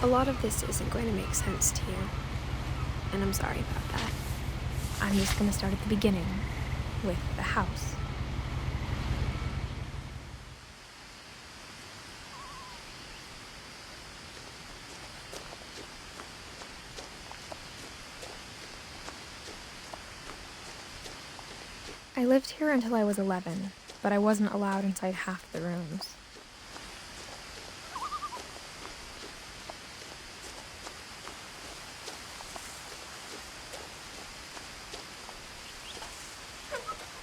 A lot of this isn't going to make sense to you, and I'm sorry about that. I'm just going to start at the beginning, with the house. I lived here until I was 11, but I wasn't allowed inside half the rooms.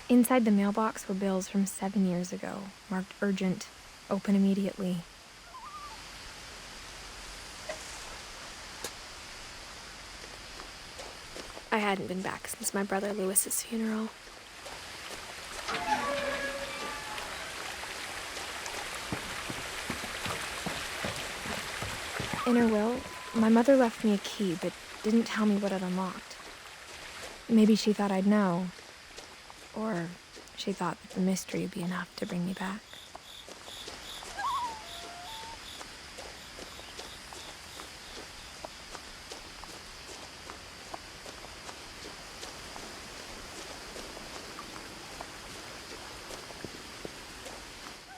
Inside the mailbox were bills from 7 years ago, marked urgent, open immediately. I hadn't been back since my brother Lewis's funeral. In her will, my mother left me a key, but didn't tell me what it unlocked. Maybe she thought I'd know. Or she thought that the mystery would be enough to bring me back.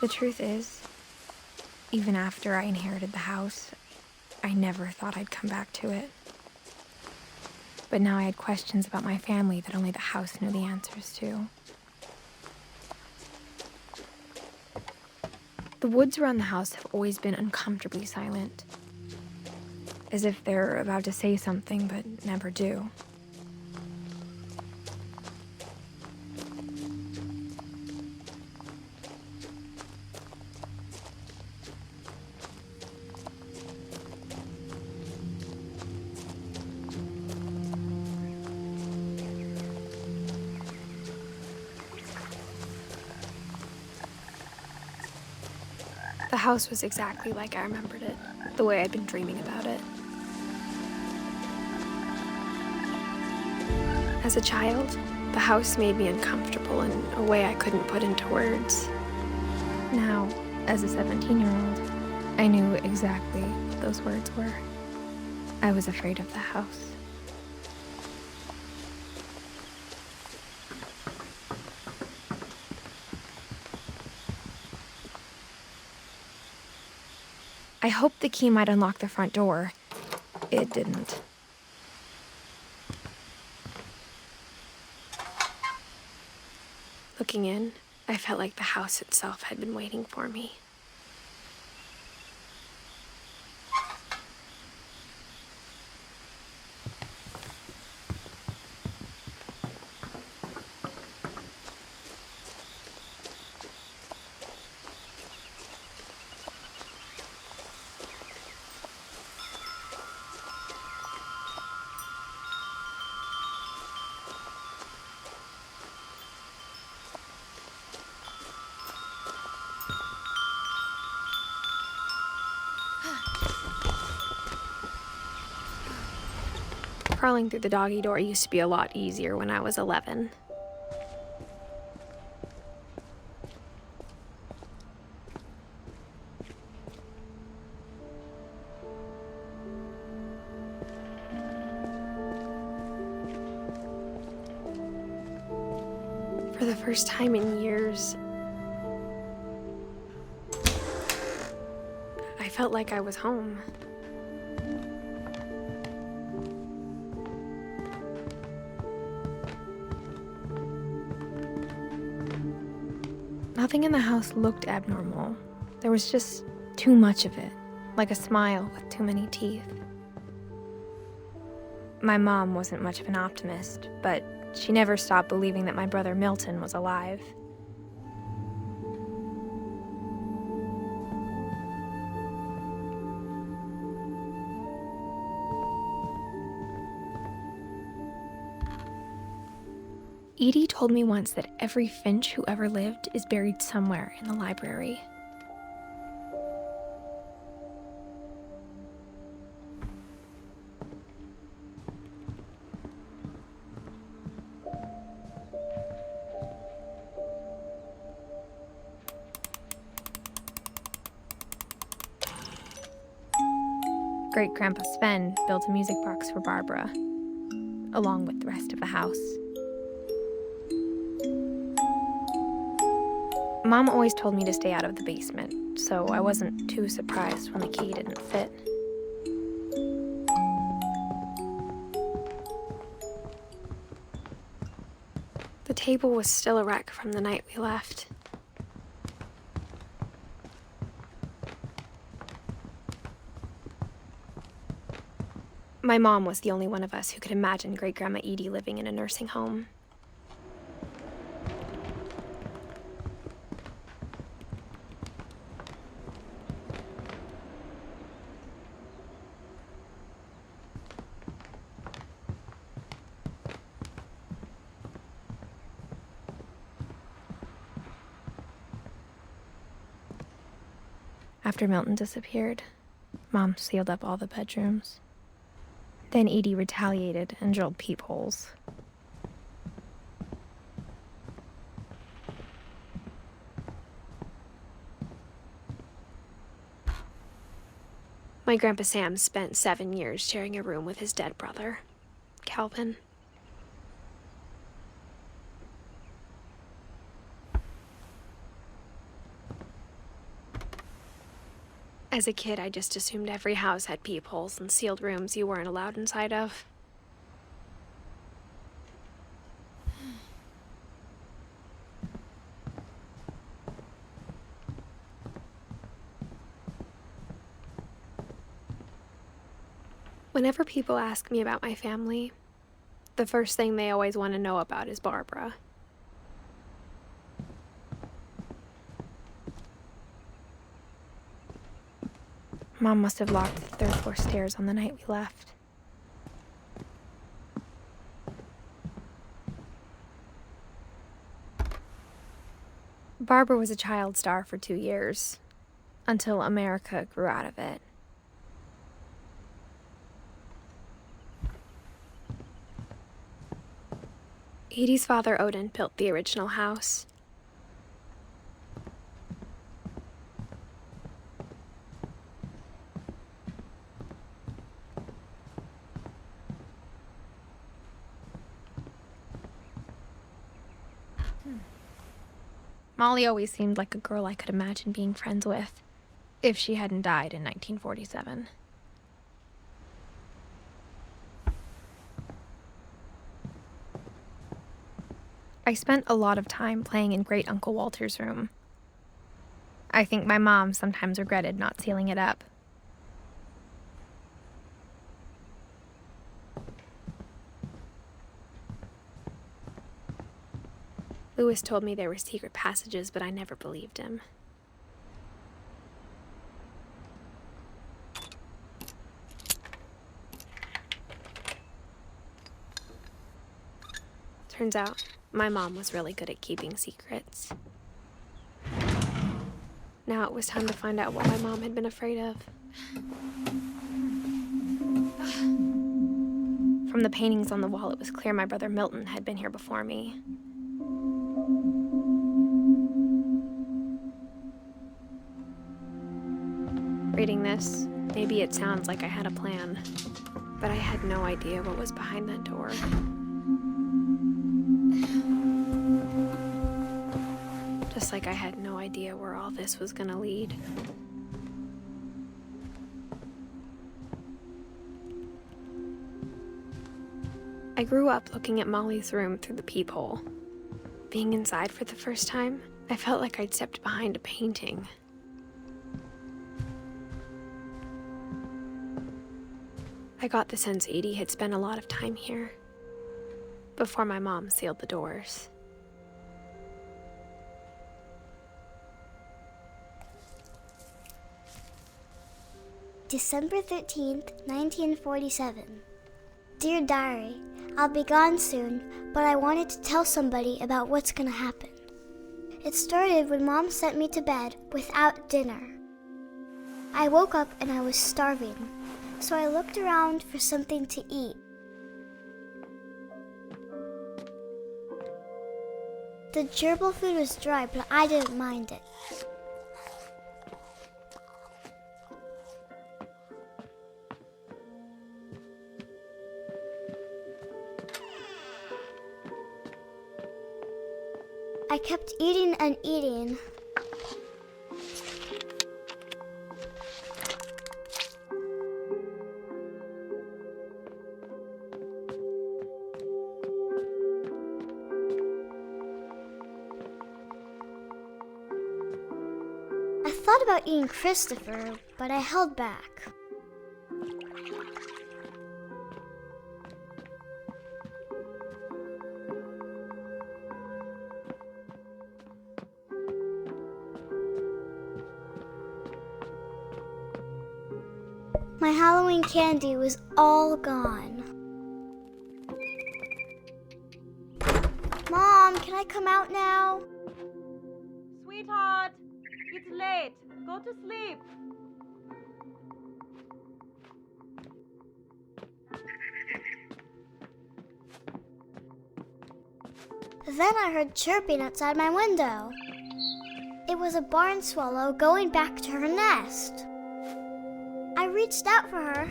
The truth is, even after I inherited the house, I never thought I'd come back to it. But now I had questions about my family that only the house knew the answers to. The woods around the house have always been uncomfortably silent, as if they're about to say something but never do. The house was exactly like I remembered it, the way I'd been dreaming about it. As a child, the house made me uncomfortable in a way I couldn't put into words. Now, as a 17-year-old, I knew exactly what those words were. I was afraid of the house. I hoped the key might unlock the front door. It didn't. Looking in, I felt like the house itself had been waiting for me. Crawling through the doggy door used to be a lot easier when I was 11. For the first time in years, I felt like I was home. Nothing in the house looked abnormal. There was just too much of it, like a smile with too many teeth. My mom wasn't much of an optimist, but she never stopped believing that my brother Milton was alive. Edie told me once that every Finch who ever lived is buried somewhere in the library. Great-Grandpa Sven built a music box for Barbara, along with the rest of the house. Mom always told me to stay out of the basement, so I wasn't too surprised when the key didn't fit. The table was still a wreck from the night we left. My mom was the only one of us who could imagine Great-Grandma Edie living in a nursing home. After Milton disappeared, Mom sealed up all the bedrooms. Then Edie retaliated and drilled peepholes. My Grandpa Sam spent 7 years sharing a room with his dead brother, Calvin. As a kid, I just assumed every house had peepholes and sealed rooms you weren't allowed inside of. Whenever people ask me about my family, the first thing they always want to know about is Barbara. Mom must have locked the third floor stairs on the night we left. Barbara was a child star for 2 years, until America grew out of it. Edie's father, Odin, built the original house. Molly always seemed like a girl I could imagine being friends with, if she hadn't died in 1947. I spent a lot of time playing in Great Uncle Walter's room. I think my mom sometimes regretted not sealing it up. Lewis told me there were secret passages, but I never believed him. Turns out, my mom was really good at keeping secrets. Now it was time to find out what my mom had been afraid of. From the paintings on the wall, it was clear my brother Milton had been here before me. Reading this, maybe it sounds like I had a plan, but I had no idea what was behind that door. Just like I had no idea where all this was gonna lead. I grew up looking at Molly's room through the peephole. Being inside for the first time, I felt like I'd stepped behind a painting. I got the sense Edie had spent a lot of time here, before my mom sealed the doors. December 13th, 1947. Dear Diary, I'll be gone soon, but I wanted to tell somebody about what's gonna happen. It started when Mom sent me to bed without dinner. I woke up and I was starving, so I looked around for something to eat. The gerbil food was dry, but I didn't mind it. I kept eating and eating. I thought about eating Christopher, but I held back. My Halloween candy was all gone. Mom, can I come out now? Sweetheart, it's late. Go to sleep. Then I heard chirping outside my window. It was a barn swallow going back to her nest. I reached out for her.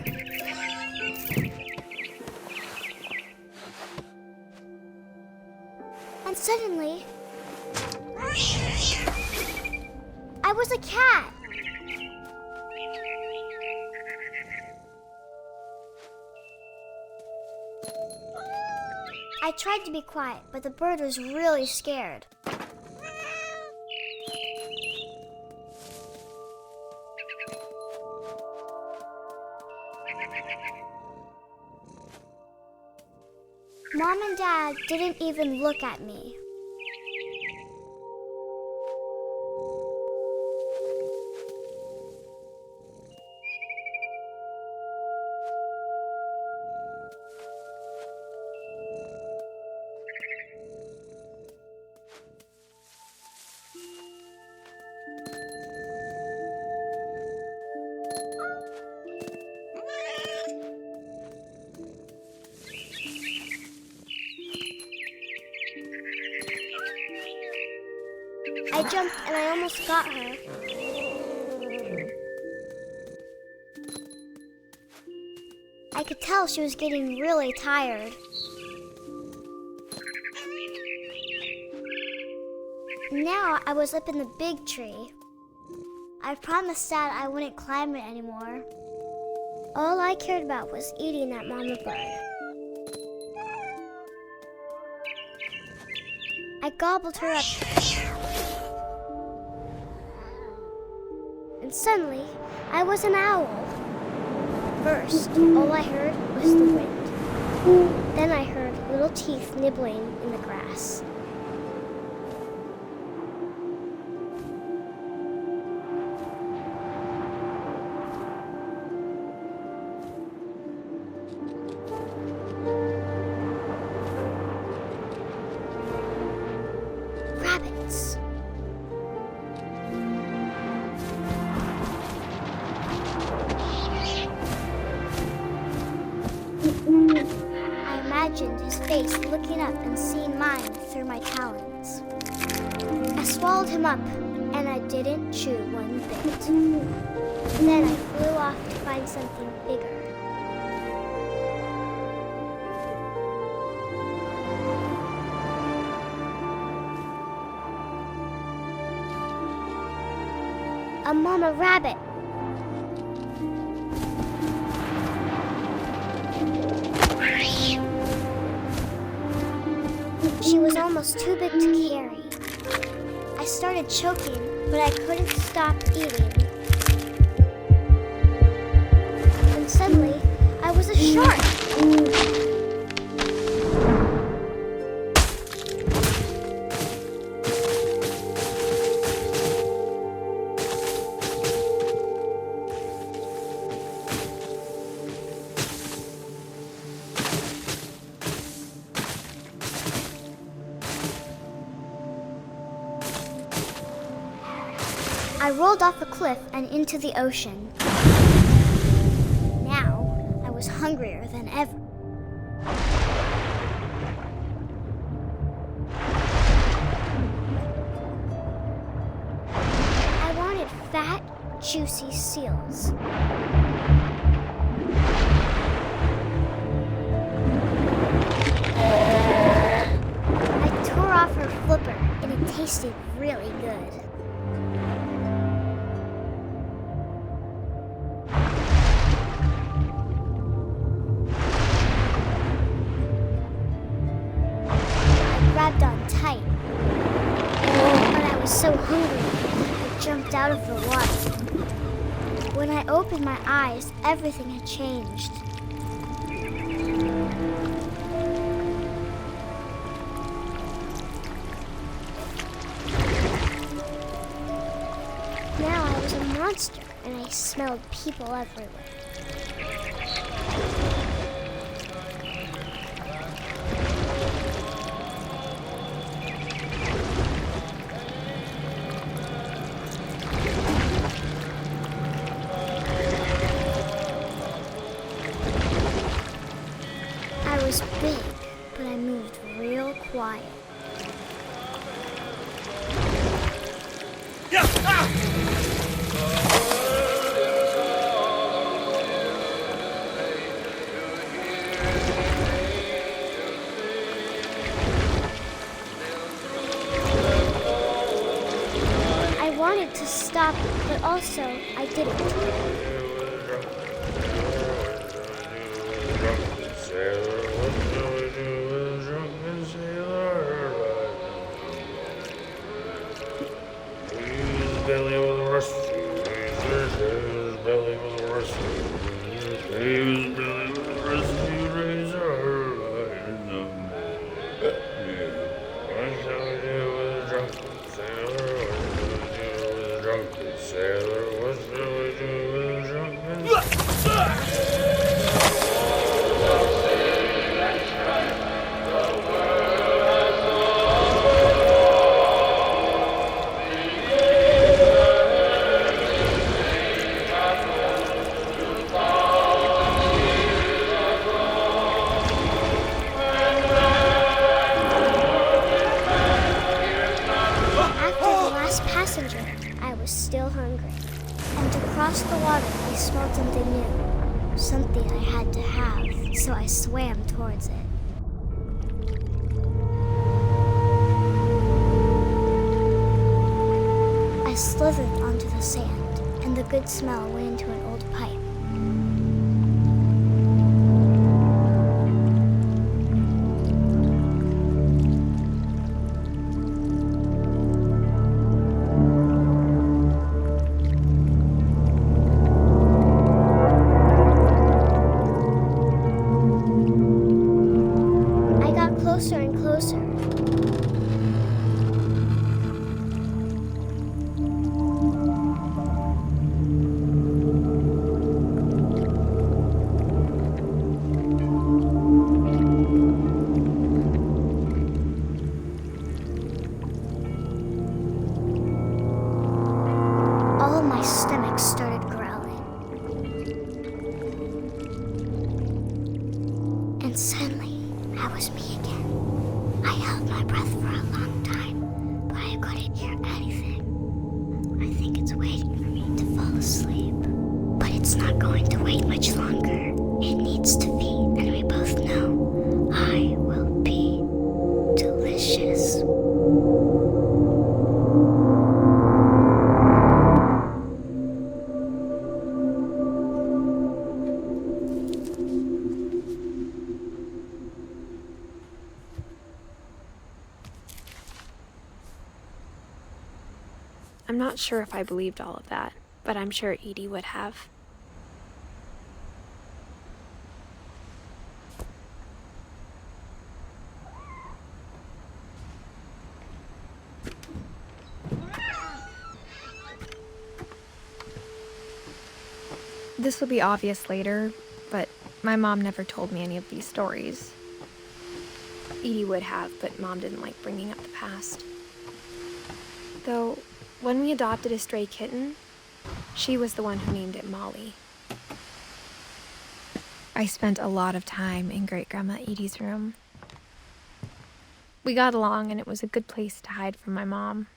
And suddenly, I was a cat. I tried to be quiet, but the bird was really scared. Mom and Dad didn't even look at me. I jumped and I almost got her. I could tell she was getting really tired. Now I was up in the big tree. I promised Dad I wouldn't climb it anymore. All I cared about was eating that mama bird. I gobbled her up. And suddenly, I was an owl. First, all I heard was the wind. Then I heard little teeth nibbling in the grass. Rabbits. I imagined his face looking up and seeing mine through my talons. I swallowed him up, and I didn't chew one bit. Then I flew off to find something bigger. A mama rabbit. She was almost too big to carry. I started choking, but I couldn't stop eating. And suddenly, I was a shark. I rolled off a cliff and into the ocean. Now, I was hungrier than ever. I wanted fat, juicy seals. I tore off her flipper and it tasted really good. I grabbed on tight, but I was so hungry, I jumped out of the water. When I opened my eyes, everything had changed. Now I was a monster, and I smelled people everywhere. I was big, but I moved real quiet. I wanted to stop, but also I didn't. Passenger, I was still hungry. And to cross the water, I smelled something new. Something I had to have, so I swam towards it. I slithered onto the sand, and the good smell went into an old pipe. Closer and closer. All of my stomach started growling. And suddenly, I was me again. I held my breath for a long time, but I couldn't hear anything. I think it's waiting for me to fall asleep. But it's not going to wait much longer. It needs to feed, and we both know I will be delicious. I'm not sure if I believed all of that, but I'm sure Edie would have. This will be obvious later, but my mom never told me any of these stories. Edie would have, but Mom didn't like bringing up the past. Though, when we adopted a stray kitten, she was the one who named it Molly. I spent a lot of time in Great-Grandma Edie's room. We got along, and it was a good place to hide from my mom.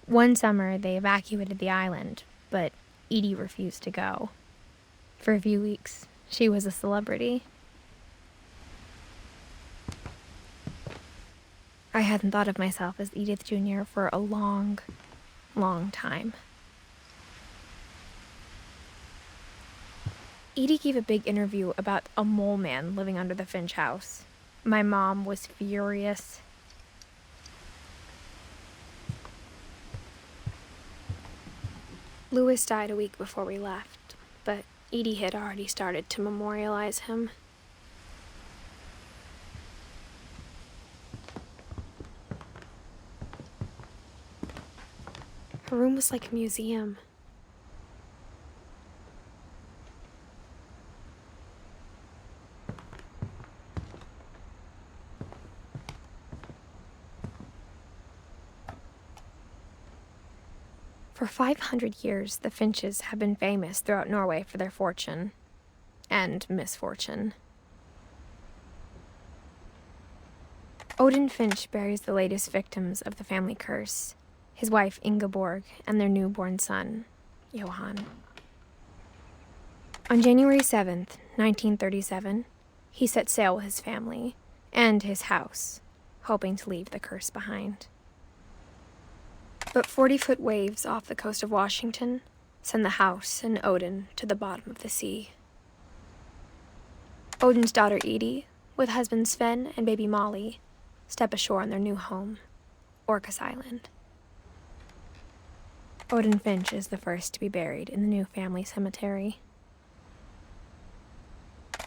One summer, they evacuated the island, but Edie refused to go. For a few weeks, she was a celebrity. I hadn't thought of myself as Edith Jr. for a long, long time. Edie gave a big interview about a mole man living under the Finch house. My mom was furious. Louis died a week before we left, but Edie had already started to memorialize him. Her room was like a museum. For 500 years, the Finches have been famous throughout Norway for their fortune and misfortune. Odin Finch buries the latest victims of the family curse, his wife Ingeborg and their newborn son, Johan. On January 7th, 1937, he set sail with his family and his house, hoping to leave the curse behind. But 40-foot waves off the coast of Washington send the house and Odin to the bottom of the sea. Odin's daughter Edie, with husband Sven and baby Molly, step ashore on their new home, Orcas Island. Odin Finch is the first to be buried in the new family cemetery.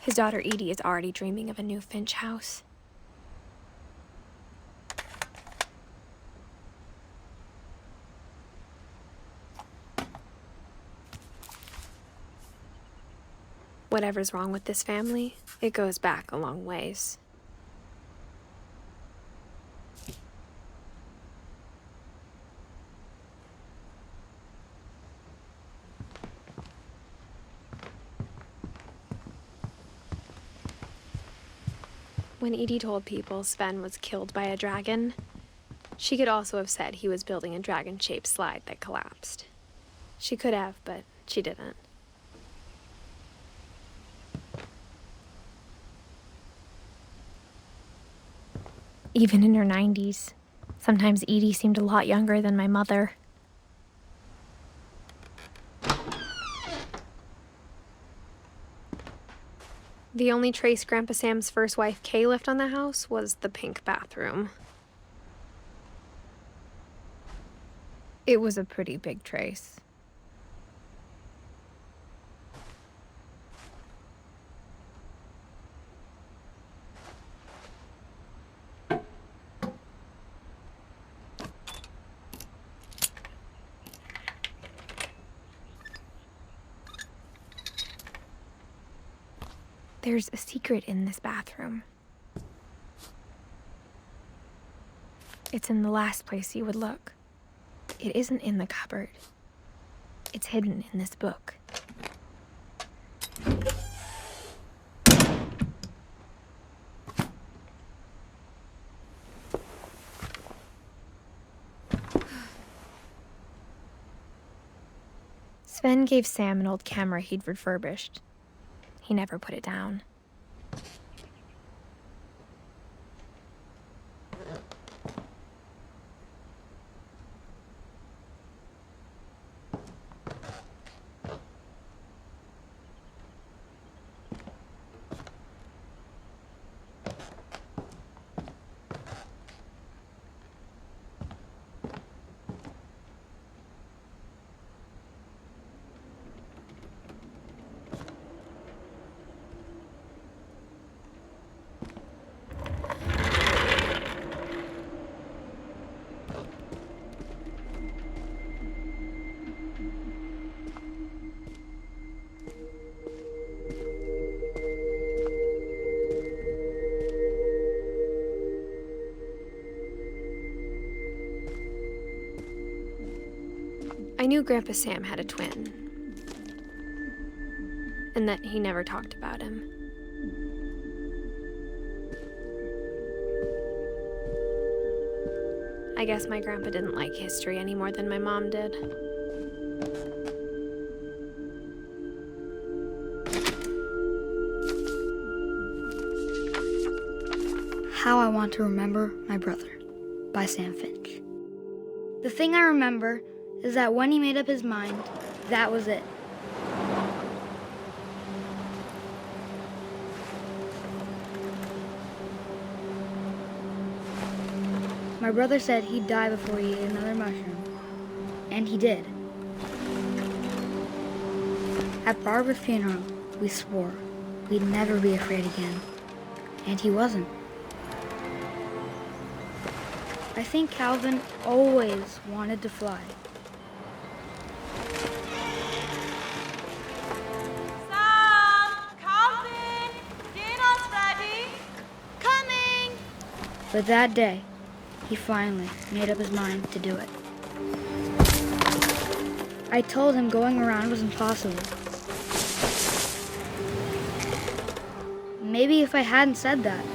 His daughter Edie is already dreaming of a new Finch house. Whatever's wrong with this family, it goes back a long ways. When Edie told people Sven was killed by a dragon, she could also have said he was building a dragon-shaped slide that collapsed. She could have, but she didn't. Even in her 90s, sometimes Edie seemed a lot younger than my mother. The only trace Grandpa Sam's first wife Kay left on the house was the pink bathroom. It was a pretty big trace. There's a secret in this bathroom. It's in the last place you would look. It isn't in the cupboard. It's hidden in this book. Sven gave Sam an old camera he'd refurbished. He never put it down. I knew Grandpa Sam had a twin, and that he never talked about him. I guess my grandpa didn't like history any more than my mom did. How I Want to Remember My Brother by Sam Finch. The thing I remember is that when he made up his mind, that was it. My brother said he'd die before he ate another mushroom, and he did. At Barbara's funeral, we swore we'd never be afraid again, and he wasn't. I think Calvin always wanted to fly. Sam! Calvin! Dinner's ready! Coming! But that day, he finally made up his mind to do it. I told him going around was impossible. Maybe if I hadn't said that,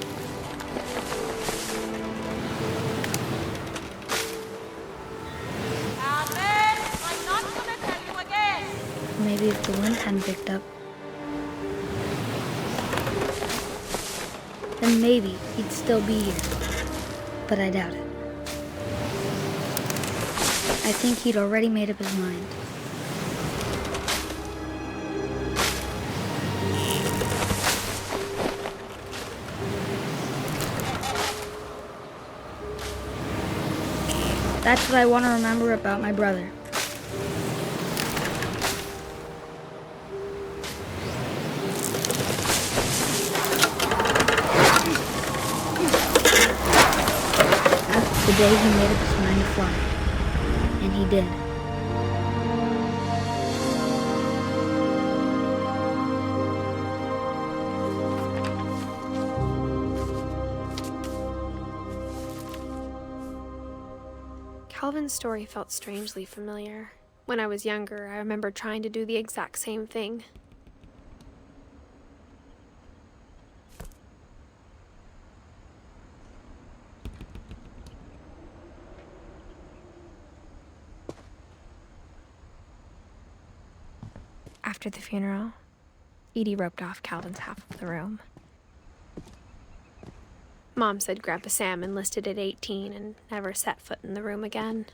Calvin! I'm not gonna tell you again! maybe if the wind hadn't picked up, then maybe he'd still be here. But I doubt it. I think he'd already made up his mind. That's what I want to remember about my brother. That's the day he made up his mind to fly. And he did. Calvin's story felt strangely familiar. When I was younger, I remember trying to do the exact same thing. After the funeral, Edie roped off Calvin's half of the room. Mom said Grandpa Sam enlisted at 18 and never set foot in the room again.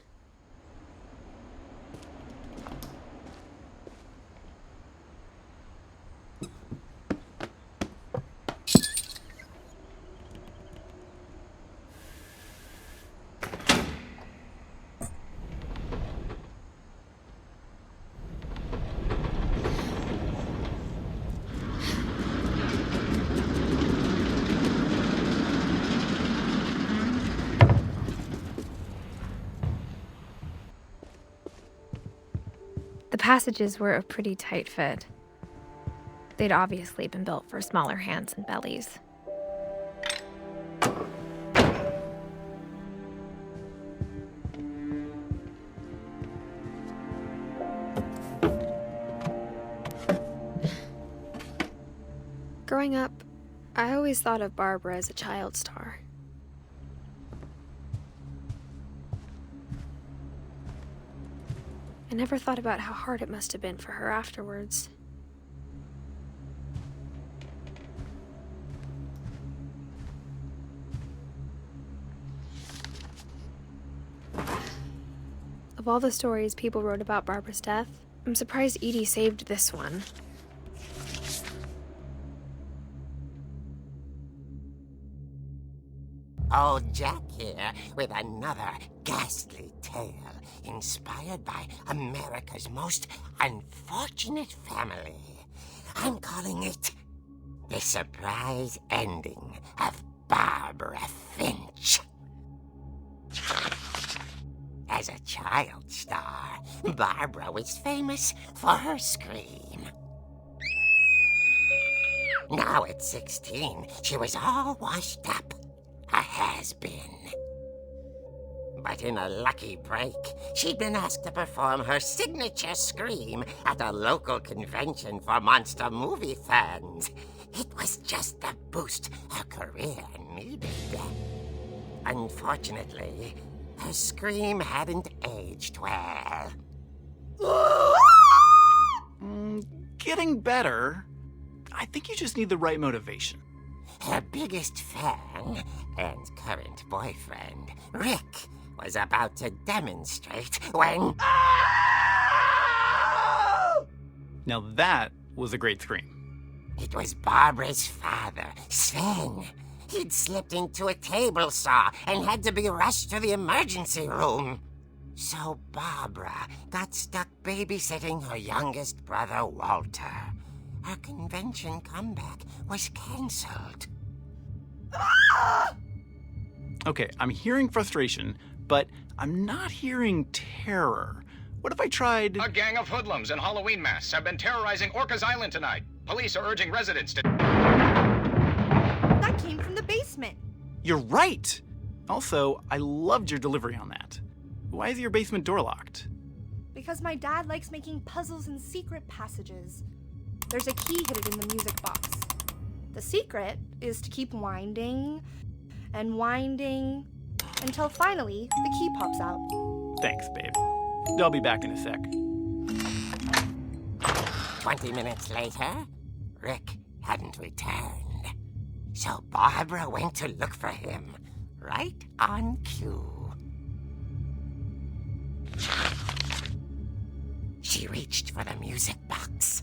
The passages were a pretty tight fit. They'd obviously been built for smaller hands and bellies. Growing up, I always thought of Barbara as a child star. I never thought about how hard it must have been for her afterwards. Of all the stories people wrote about Barbara's death, I'm surprised Edie saved this one. Old Jack here with another ghastly tale inspired by America's most unfortunate family. I'm calling it The Surprise Ending of Barbara Finch. As a child star, Barbara was famous for her scream. Now at 16, she was all washed up. A has-been. But in a lucky break, she'd been asked to perform her signature scream at a local convention for monster movie fans. It was just the boost her career needed. Unfortunately, her scream hadn't aged well. Getting better. I think you just need the right motivation. Her biggest fan, and current boyfriend, Rick, was about to demonstrate when... Now that was a great scream. It was Barbara's father, Sven. He'd slipped into a table saw and had to be rushed to the emergency room. So Barbara got stuck babysitting her youngest brother, Walter. Her convention comeback was cancelled. Okay, I'm hearing frustration, but I'm not hearing terror. What if I tried... A gang of hoodlums in Halloween masks have been terrorizing Orcas Island tonight. Police are urging residents to... That came from the basement. You're right! Also, I loved your delivery on that. Why is your basement door locked? Because my dad likes making puzzles and secret passages. There's a key hidden in the music box. The secret is to keep winding and winding until finally the key pops out. Thanks, babe. I'll be back in a sec. 20 minutes later, Rick hadn't returned. So Barbara went to look for him, right on cue. She reached for the music box.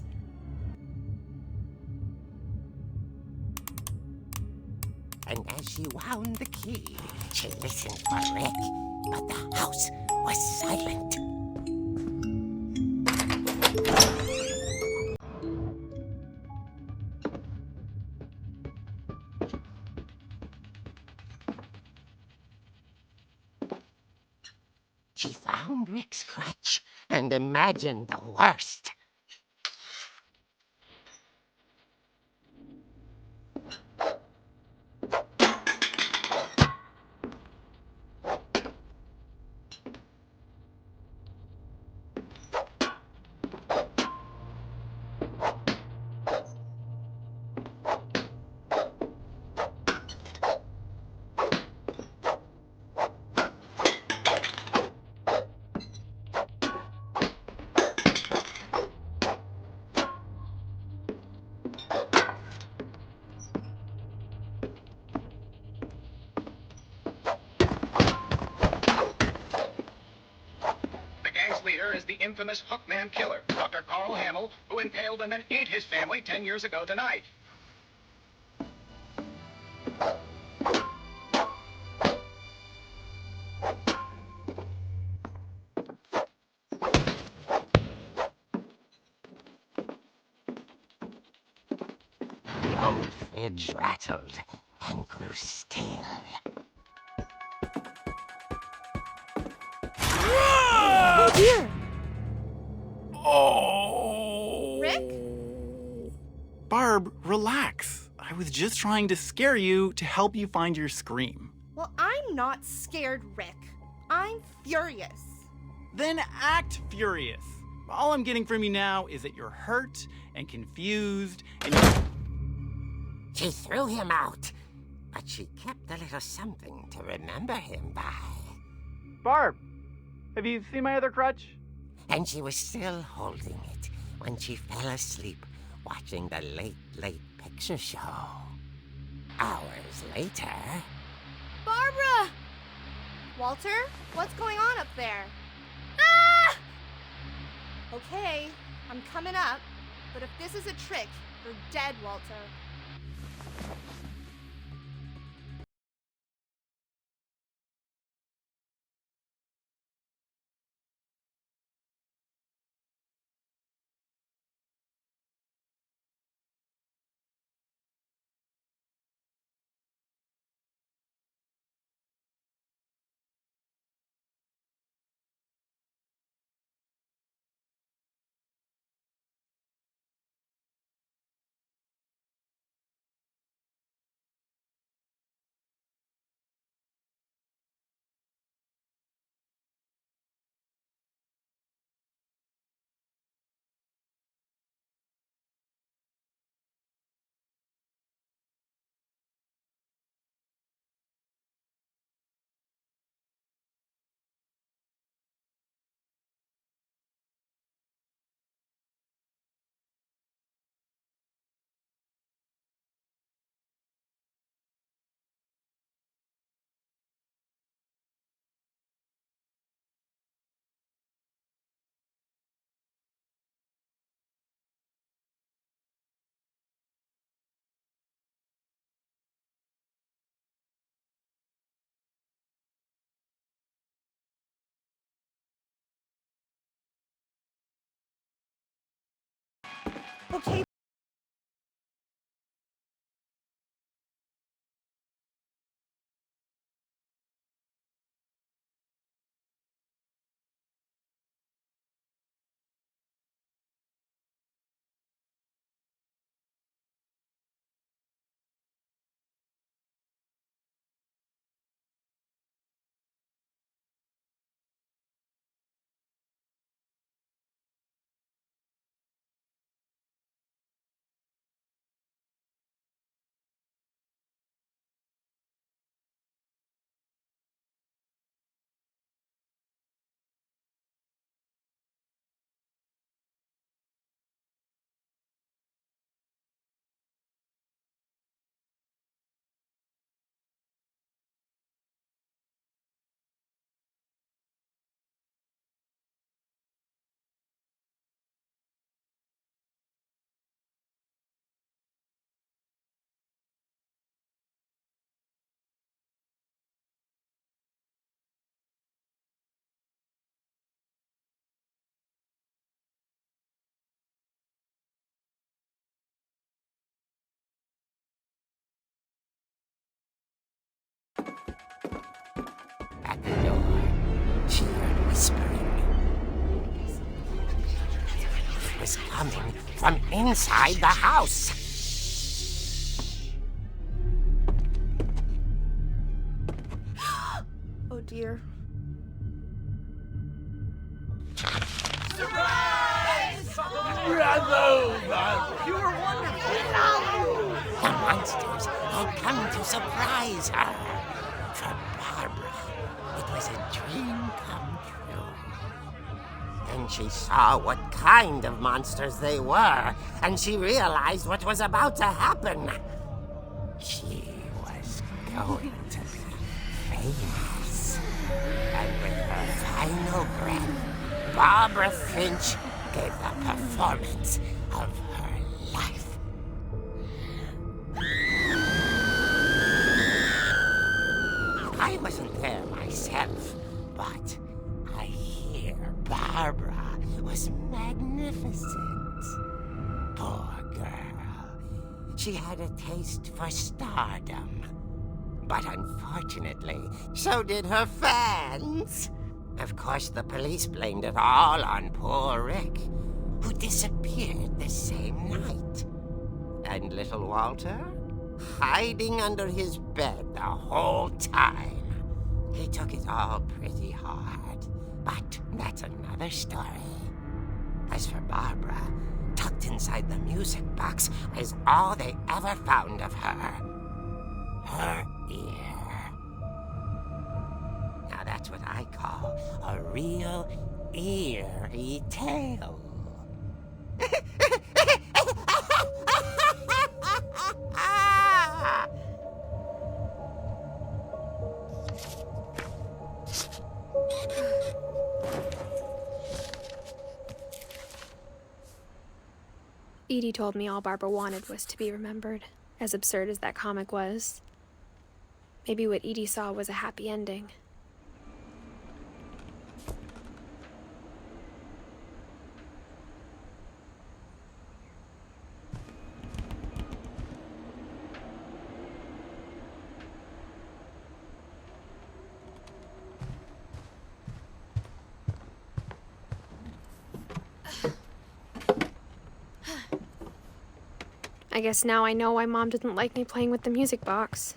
And as she wound the key, she listened for Rick, but the house was silent. She found Rick's crutch and imagined the worst. Is the infamous Hookman killer, Dr. Carl Hamill, who impaled and then ate his family 10 years ago tonight. The old fridge rattled and grew still. Oh dear! Oh! Rick? Barb, relax. I was just trying to scare you to help you find your scream. Well, I'm not scared, Rick. I'm furious. Then act furious. All I'm getting from you now is that you're hurt and confused and She threw him out, but she kept a little something to remember him by. Barb, have you seen my other crutch? And she was still holding it when she fell asleep watching the late picture show. Hours later... Barbara! Walter, what's going on up there? Ah! Okay, I'm coming up, but if this is a trick, you're dead, Walter. Okay. At the door, she heard whispering. It was coming from inside the house. Oh dear. The monsters had come to surprise her. For Barbara, it was a dream come true. Then she saw what kind of monsters they were, and she realized what was about to happen. She was going to be famous. And with her final breath, Barbara Finch gave the performance of her life. I wasn't there myself, but I hear Barbara was magnificent. Poor girl. She had a taste for stardom. But unfortunately, so did her fans. Of course, the police blamed it all on poor Rick, who disappeared the same night. And little Walter? Hiding under his bed the whole time. He took it all pretty hard, but that's another story. As for Barbara, tucked inside the music box was all they ever found of her. Her ear. Now that's what I call a real eerie tale. Edie told me all Barbara wanted was to be remembered, as absurd as that comic was. Maybe what Edie saw was a happy ending. I guess now I know why Mom didn't like me playing with the music box.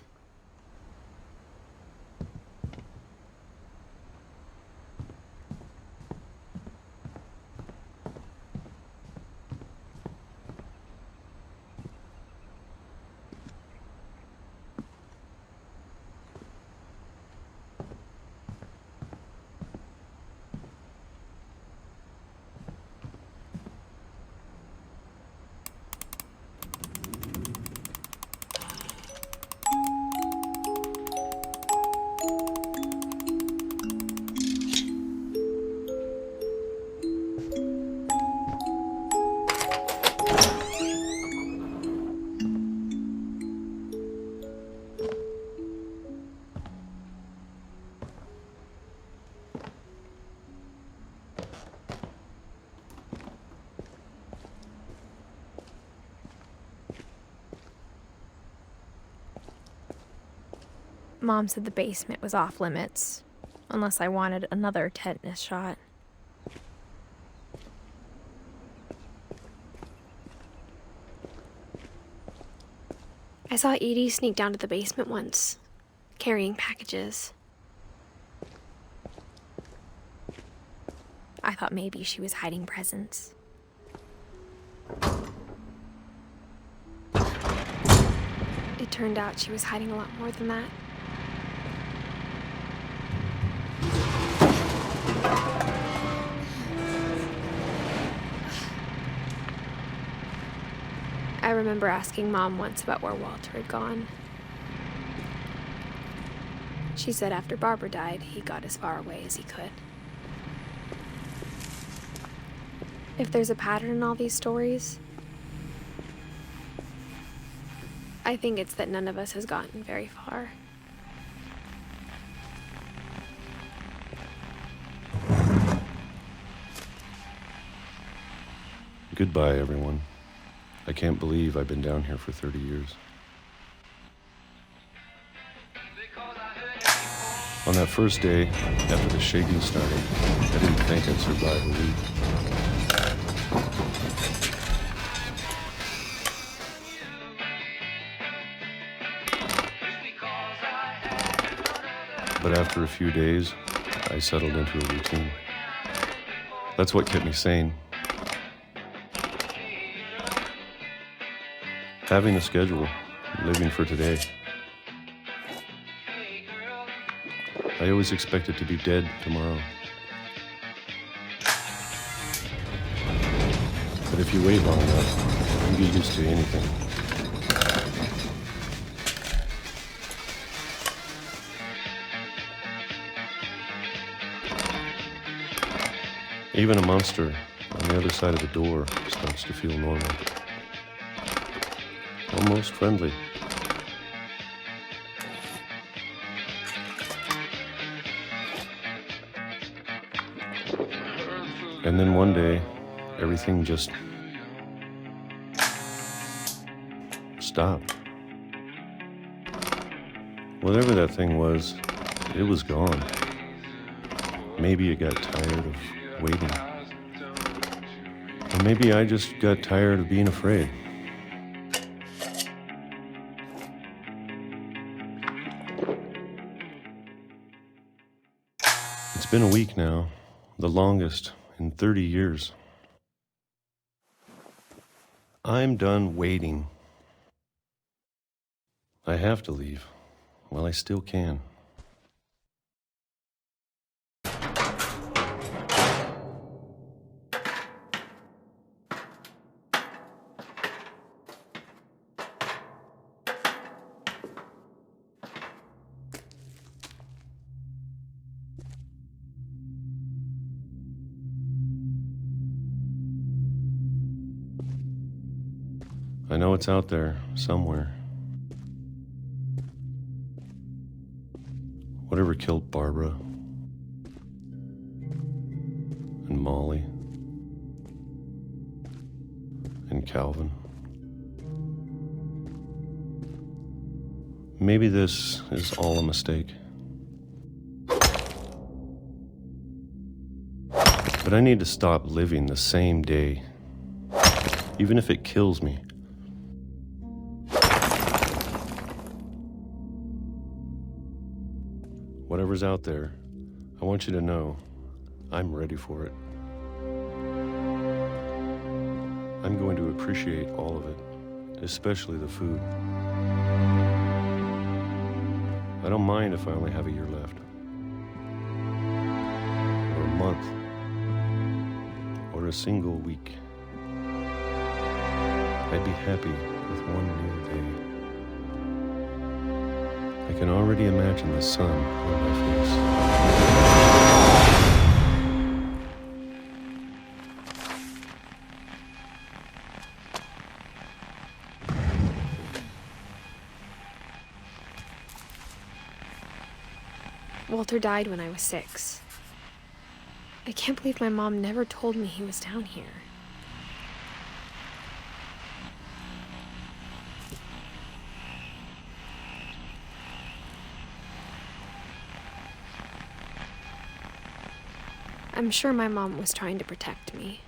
Mom said the basement was off limits, unless I wanted another tetanus shot. I saw Edie sneak down to the basement once, carrying packages. I thought maybe she was hiding presents. It turned out she was hiding a lot more than that. I remember asking Mom once about where Walter had gone. She said after Barbara died, he got as far away as he could. If there's a pattern in all these stories, I think it's that none of us has gotten very far. Goodbye, everyone. I can't believe I've been down here for 30 years. On that first day, after the shaking started, I didn't think I'd survive a week. But after a few days, I settled into a routine. That's what kept me sane. Having a schedule, living for today. I always expected to be dead tomorrow. But if you wait long enough, you get used to anything. Even a monster on the other side of the door starts to feel normal. Almost friendly. And then one day, everything just stopped. Whatever that thing was, it was gone. Maybe it got tired of waiting. Or maybe I just got tired of being afraid. It's been a week now, the longest in 30 years. I'm done waiting. I have to leave while I still can. I know it's out there, somewhere. Whatever killed Barbara and Molly and Calvin. Maybe this is all a mistake. But I need to stop living the same day, even if it kills me. Whatever's out there, I want you to know I'm ready for it. I'm going to appreciate all of it, especially the food. I don't mind if I only have a year left, or a month, or a single week. I'd be happy with one new day. I can already imagine the sun on my face. Walter died when I was 6. I can't believe my mom never told me he was down here. I'm sure my mom was trying to protect me.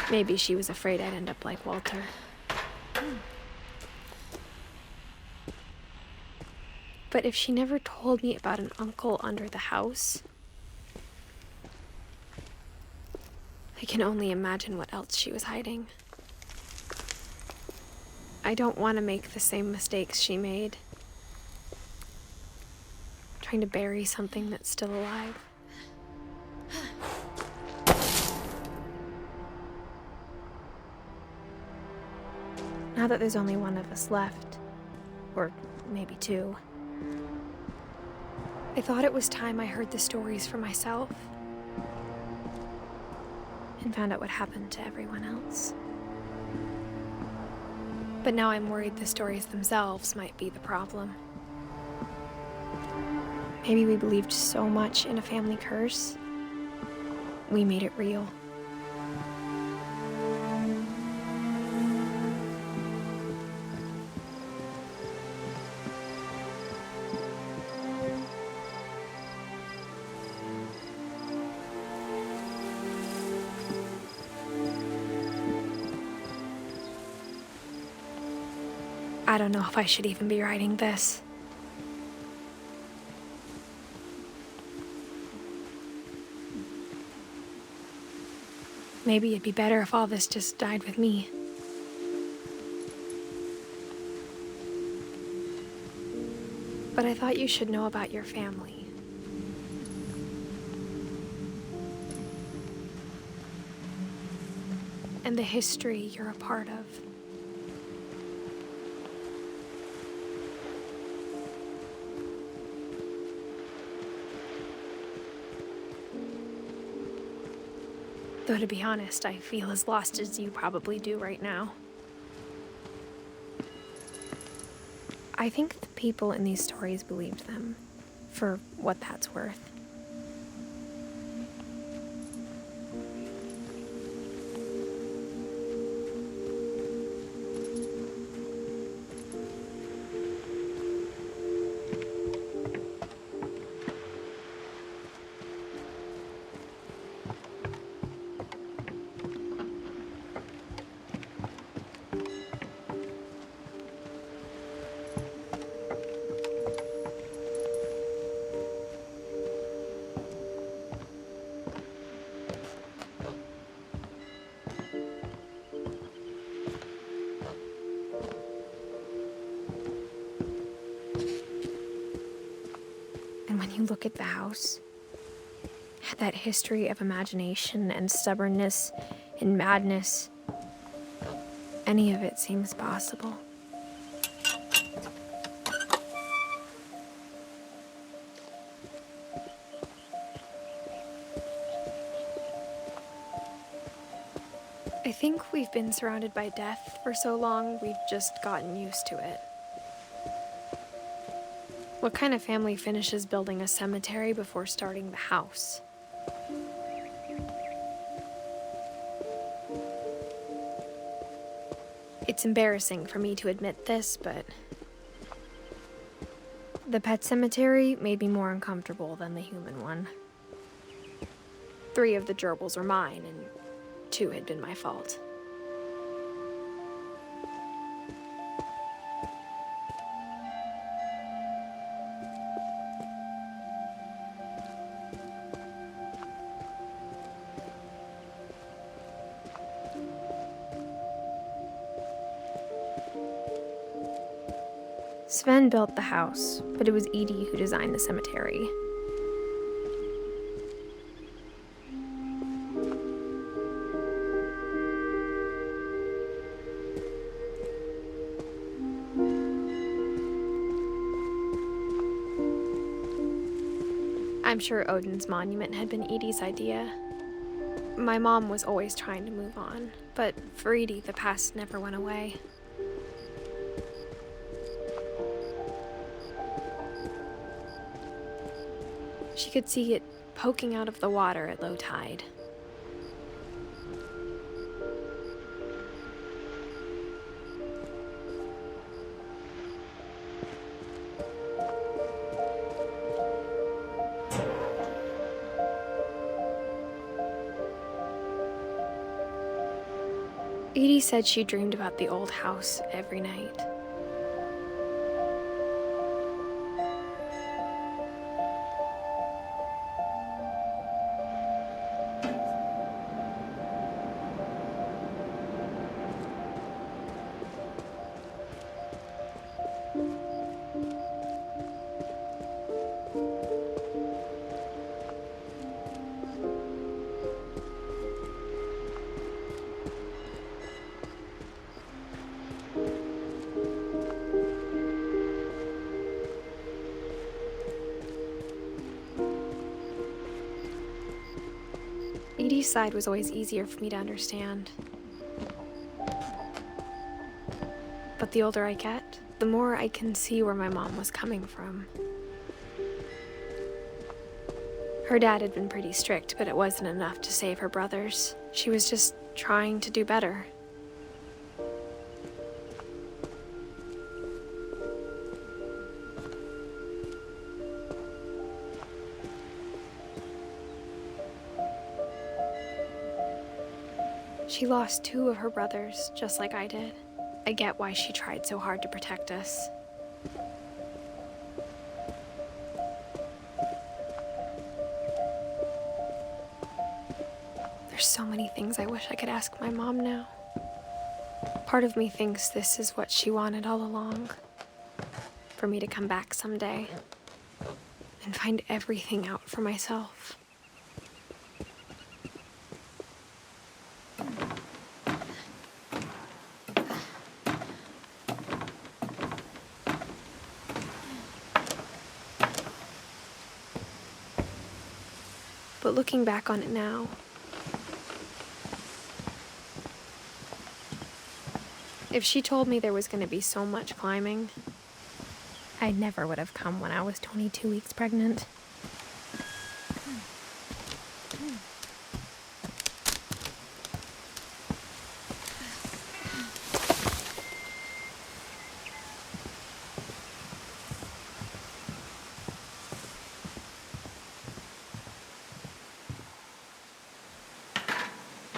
Maybe she was afraid I'd end up like Walter. But if she never told me about an uncle under the house, I can only imagine what else she was hiding. I don't want to make the same mistakes she made. Trying to bury something that's still alive. Now that there's only one of us left, or maybe two, I thought it was time I heard the stories for myself and found out what happened to everyone else. But now I'm worried the stories themselves might be the problem. Maybe we believed so much in a family curse, we made it real. I don't know if I should even be writing this. Maybe it'd be better if all this just died with me. But I thought you should know about your family. And the history you're a part of. Though to be honest, I feel as lost as you probably do right now. I think the people in these stories believed them, for what that's worth. And when you look at the house, that history of imagination and stubbornness and madness, any of it seems possible. I think we've been surrounded by death for so long, we've just gotten used to it. What kind of family finishes building a cemetery before starting the house? It's embarrassing for me to admit this, but the pet cemetery made me more uncomfortable than the human one. 3 of the gerbils were mine, and 2 had been my fault. Sven built the house, but it was Edie who designed the cemetery. I'm sure Odin's monument had been Edie's idea. My mom was always trying to move on, but for Edie, the past never went away. She could see it poking out of the water at low tide. Edie said she dreamed about the old house every night. Edie's side was always easier for me to understand. But the older I get, the more I can see where my mom was coming from. Her dad had been pretty strict, but it wasn't enough to save her brothers. She was just trying to do better. She lost 2 of her brothers, just like I did. I get why she tried so hard to protect us. There's so many things I wish I could ask my mom now. Part of me thinks this is what she wanted all along. For me to come back someday and find everything out for myself. But looking back on it now, if she told me there was going to be so much climbing, I never would have come when I was 22 weeks pregnant.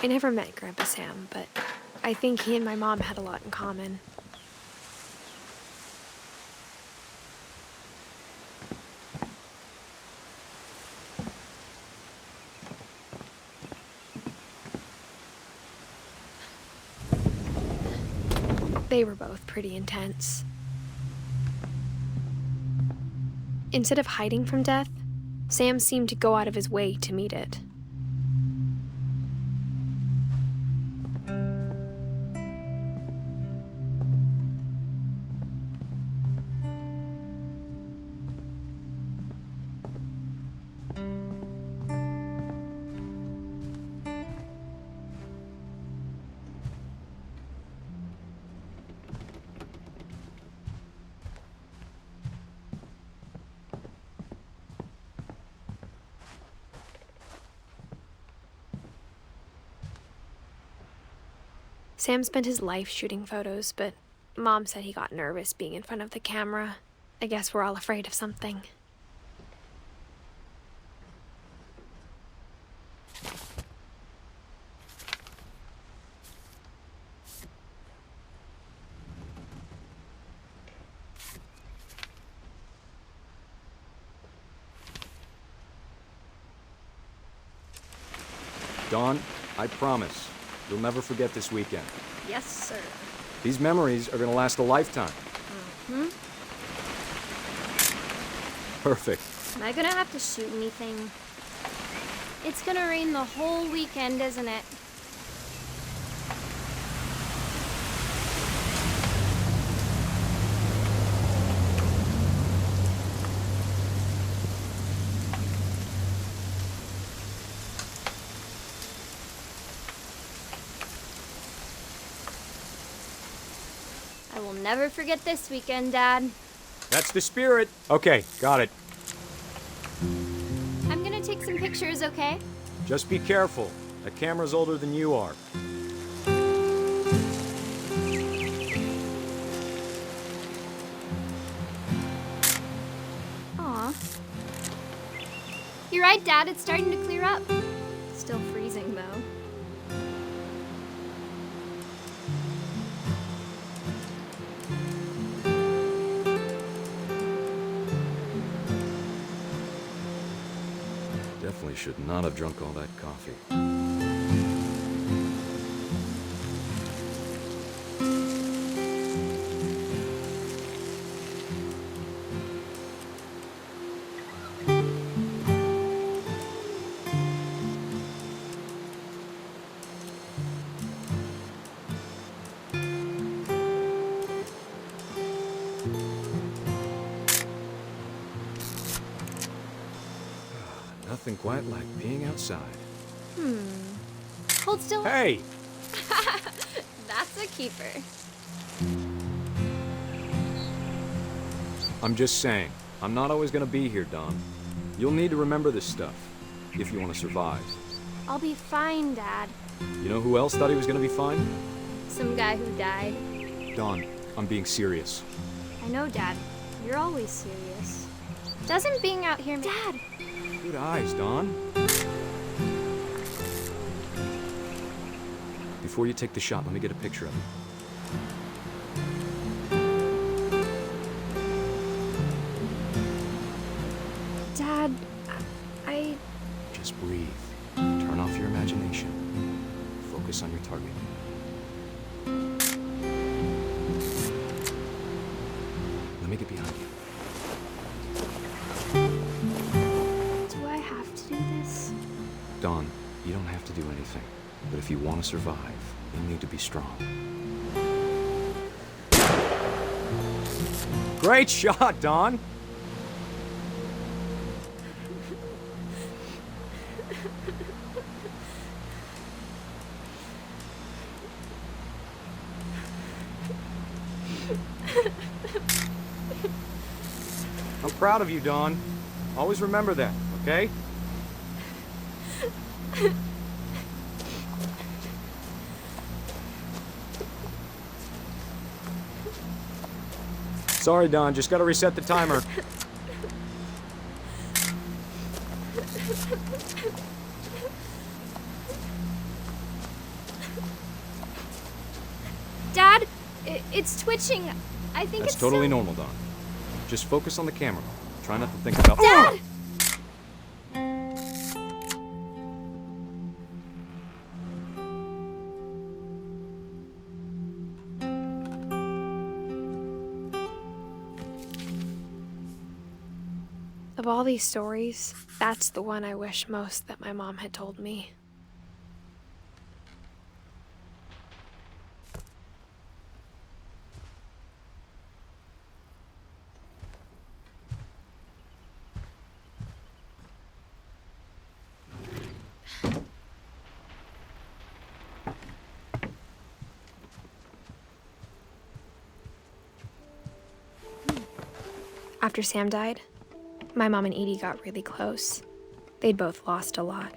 I never met Grandpa Sam, but I think he and my mom had a lot in common. They were both pretty intense. Instead of hiding from death, Sam seemed to go out of his way to meet it. Sam spent his life shooting photos, but Mom said he got nervous being in front of the camera. I guess we're all afraid of something. Dawn, I promise, you'll never forget this weekend. Yes, sir. These memories are gonna last a lifetime. Mm-hmm. Perfect. Am I gonna have to shoot anything? It's gonna rain the whole weekend, isn't it? never forget this weekend, Dad. That's the spirit. Okay, got it. I'm gonna take some pictures, okay? Just be careful. That camera's older than you are. Aw. You're right, Dad. It's starting to clear up. Still freezing, though. Definitely should not have drunk all that coffee. Nothing quite like being outside. Hold still. Hey! That's a keeper. I'm just saying, I'm not always gonna be here, Don. You'll need to remember this stuff, if you want to survive. I'll be fine, Dad. You know who else thought he was gonna be fine? Some guy who died. Don, I'm being serious. I know, Dad. You're always serious. Doesn't being out here... Dad! Good eyes, Don. Before you take the shot, let me get a picture of you. Dad, I... Just breathe. Turn off your imagination. Focus on your target. Let me get behind you. Do I have to do this? Don, you don't have to do anything. But if you want to survive, you need to be strong. Great shot, Don! I'm proud of you, Don. Always remember that, okay? Sorry, Don. Just gotta reset the timer. Dad, it's twitching. I think That's it's totally still... normal, Don. Just focus on the camera. Try not to think about... Dad! Of all these stories, that's the one I wish most that my mom had told me. After Sam died, my mom and Edie got really close. They'd both lost a lot.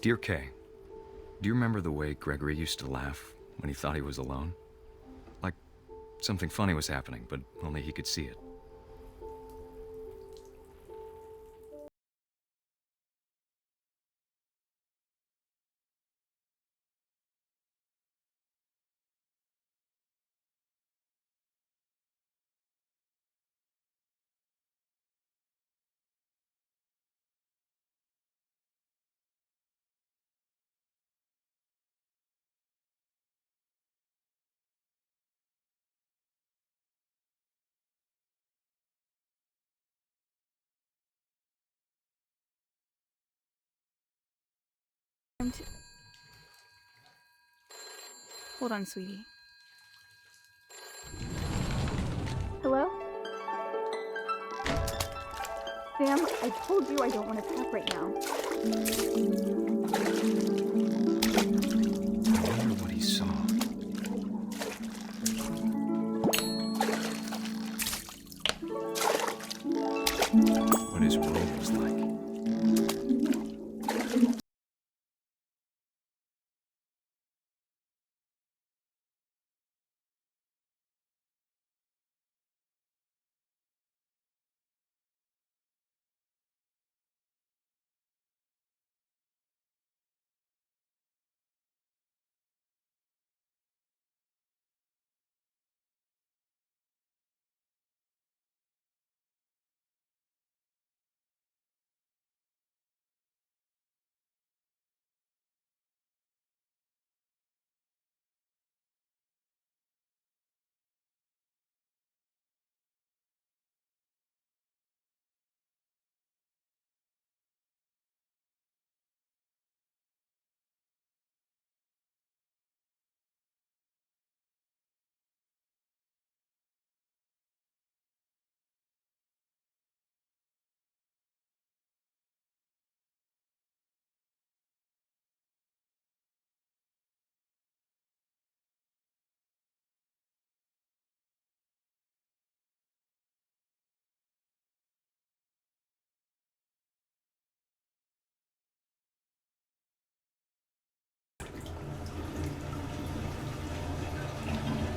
Dear Kay, do you remember the way Gregory used to laugh when he thought he was alone? Like something funny was happening, but only he could see it. Hold on, sweetie. Hello? Sam, I told you I don't want to talk right now. I wonder what he saw. What his room was like.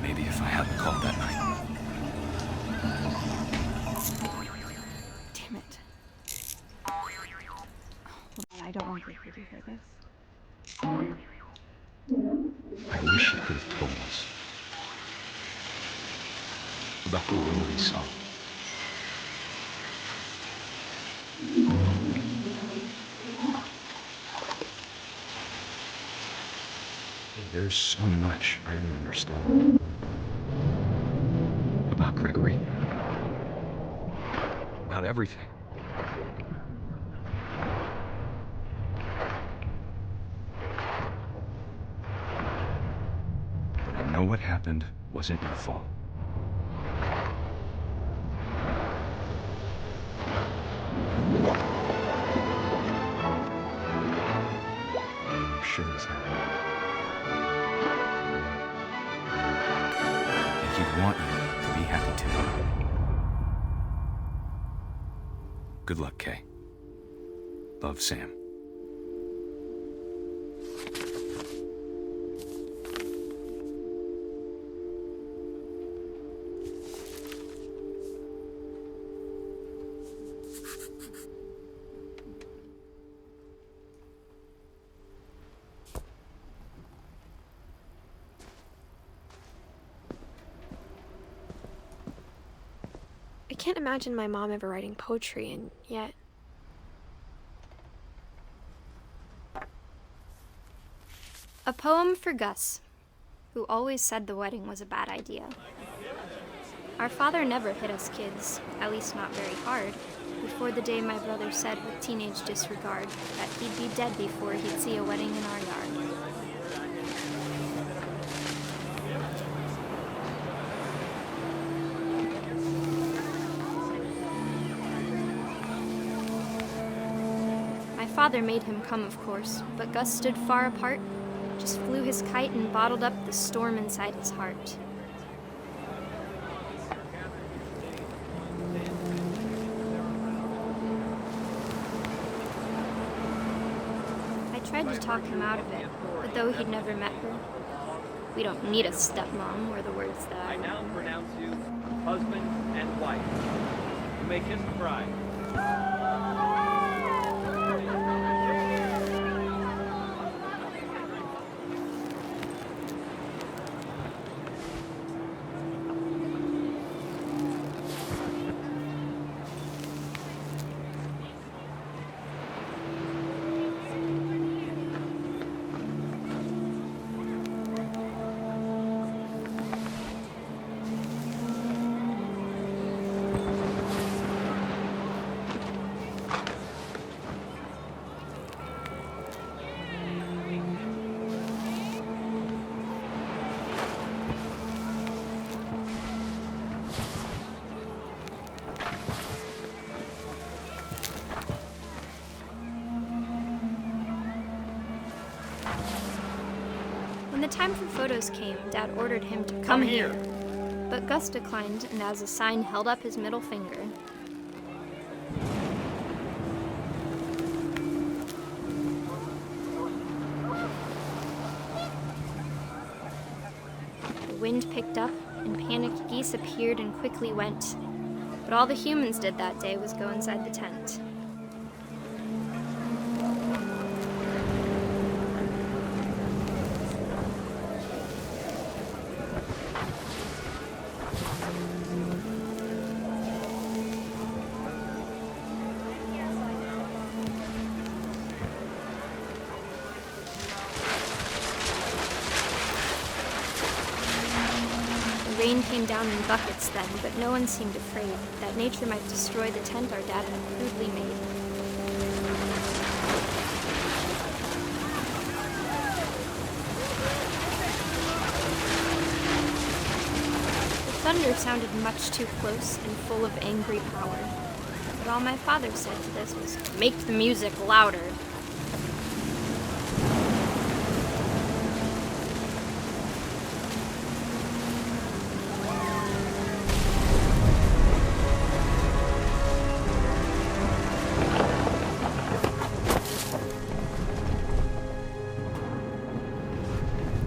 Maybe if I hadn't called that night. Damn it. I don't want Gregory to hear this. I wish he could have told us about the world he saw. There's so much I don't understand about Gregory. About everything. But I know what happened wasn't your fault. Sure as hell. And he'd want you to be happy too. Good luck, Kay. Love, Sam. I can't imagine my mom ever writing poetry, and yet... A poem for Gus, who always said the wedding was a bad idea. Our father never hit us kids, at least not very hard, before the day my brother said with teenage disregard that he'd be dead before he'd see a wedding in our yard. My father made him come, of course, but Gus stood far apart, just flew his kite and bottled up the storm inside his heart. I tried to talk him out of it, but though he'd never met her, we don't need a stepmom, were the words that I now pronounce you husband and wife. You may kiss the bride. the time for photos came, Dad ordered him to come here. But Gus declined and as a sign held up his middle finger. The wind picked up and panicked geese appeared and quickly went. But all the humans did that day was go inside the tent. The rain came down in buckets then, but no one seemed afraid that nature might destroy the tent our dad had crudely made. The thunder sounded much too close and full of angry power. But all my father said to this was, "Make the music louder."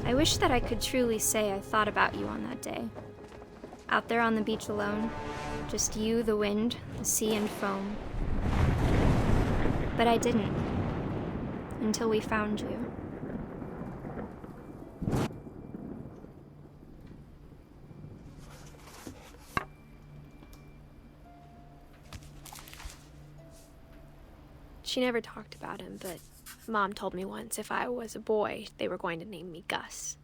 I wish that I could truly say I thought about you on that day. Out there on the beach alone, just you, the wind, the sea, and foam. But I didn't, until we found you. She never talked about him, but Mom told me once if I was a boy, they were going to name me Gus.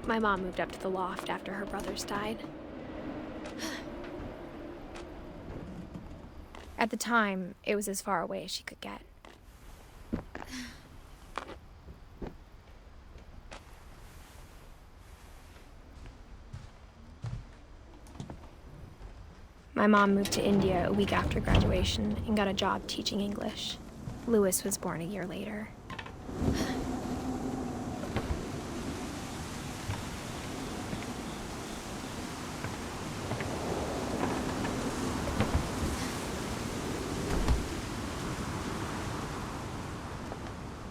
My mom moved up to the loft after her brothers died. At the time, it was as far away as she could get. My mom moved to India a week after graduation and got a job teaching English. Louis was born a year later.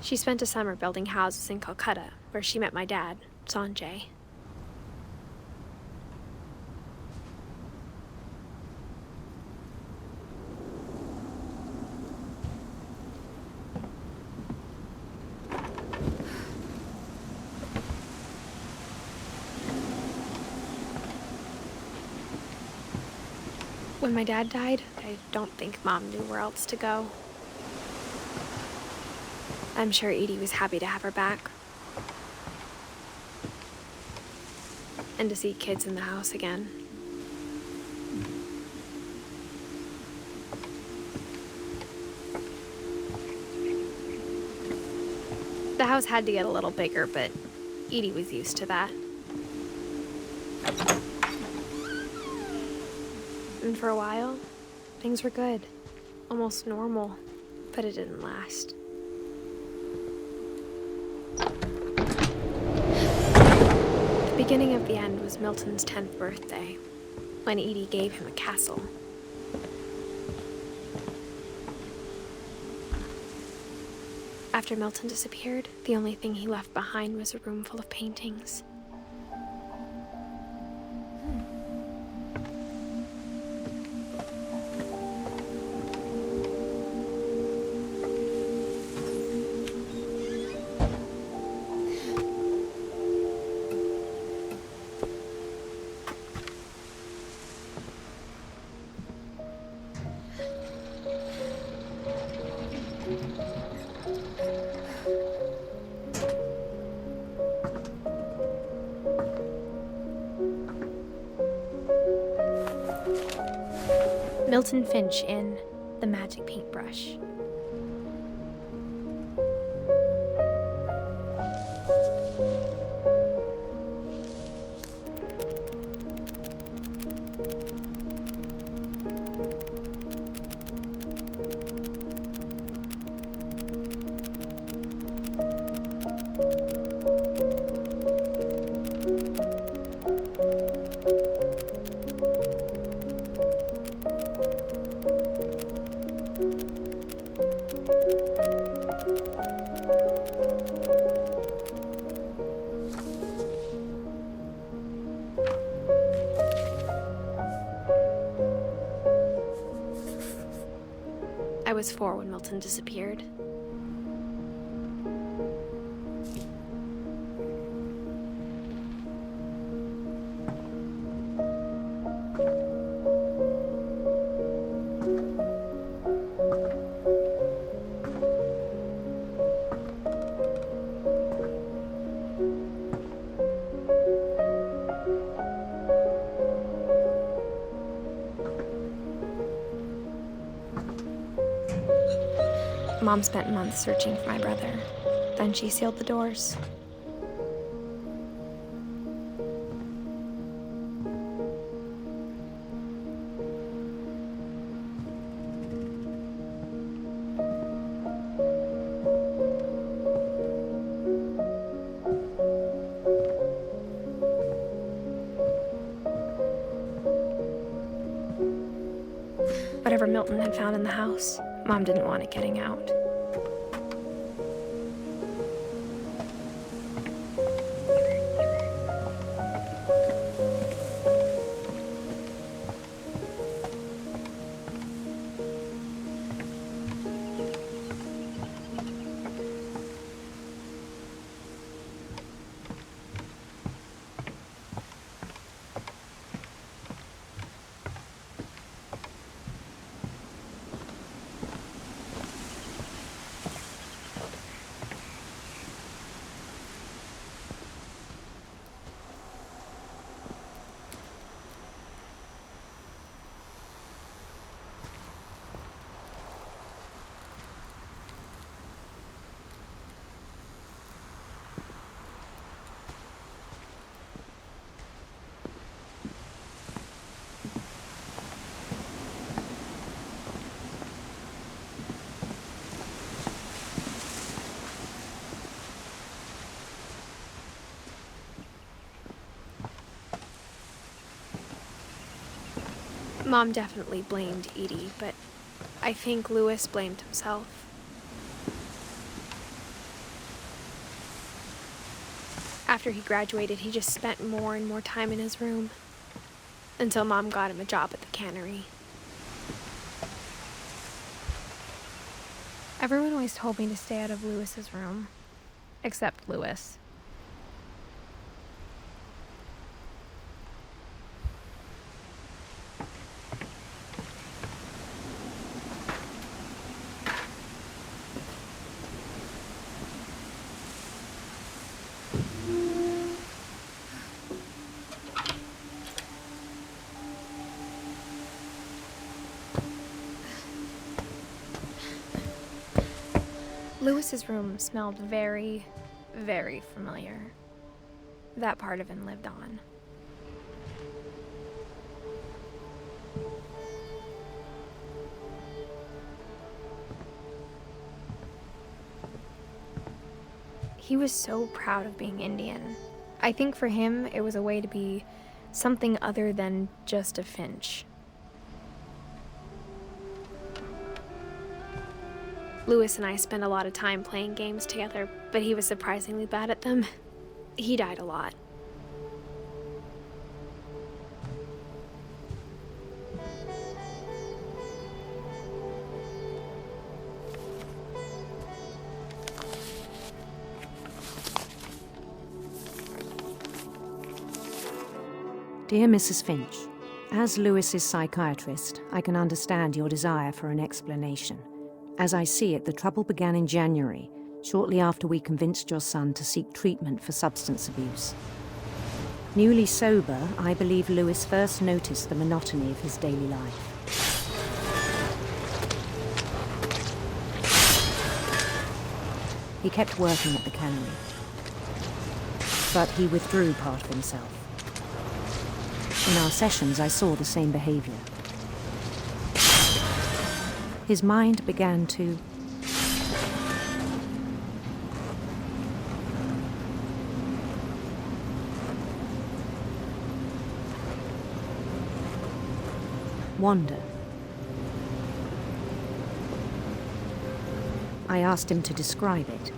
She spent a summer building houses in Calcutta, where she met my dad, Sanjay. When my dad died, I don't think Mom knew where else to go. I'm sure Edie was happy to have her back. And to see kids in the house again. The house had to get a little bigger, but Edie was used to that. And for a while, things were good. Almost normal, but it didn't last. The beginning of the end was Milton's 10th birthday, when Edie gave him a castle. After Milton disappeared, the only thing he left behind was a room full of paintings. Milton Finch in The Magic Paintbrush. I was 4 when Milton disappeared. Mom spent months searching for my brother. Then she sealed the doors. Whatever Milton had found in the house, Mom didn't want it getting out. Mom definitely blamed Edie, but I think Louis blamed himself. After he graduated, he just spent more and more time in his room, until Mom got him a job at the cannery. Everyone always told me to stay out of Louis's room, except Louis. Louis's room smelled very, very familiar. That part of him lived on. He was so proud of being Indian. I think for him, it was a way to be something other than just a Finch. Louis and I spent a lot of time playing games together, but he was surprisingly bad at them. He died a lot. Dear Mrs. Finch, as Louis's psychiatrist, I can understand your desire for an explanation. As I see it, the trouble began in January, shortly after we convinced your son to seek treatment for substance abuse. Newly sober, I believe Louis first noticed the monotony of his daily life. He kept working at the cannery, but he withdrew part of himself. In our sessions, I saw the same behavior. His mind began to wander. I asked him to describe it.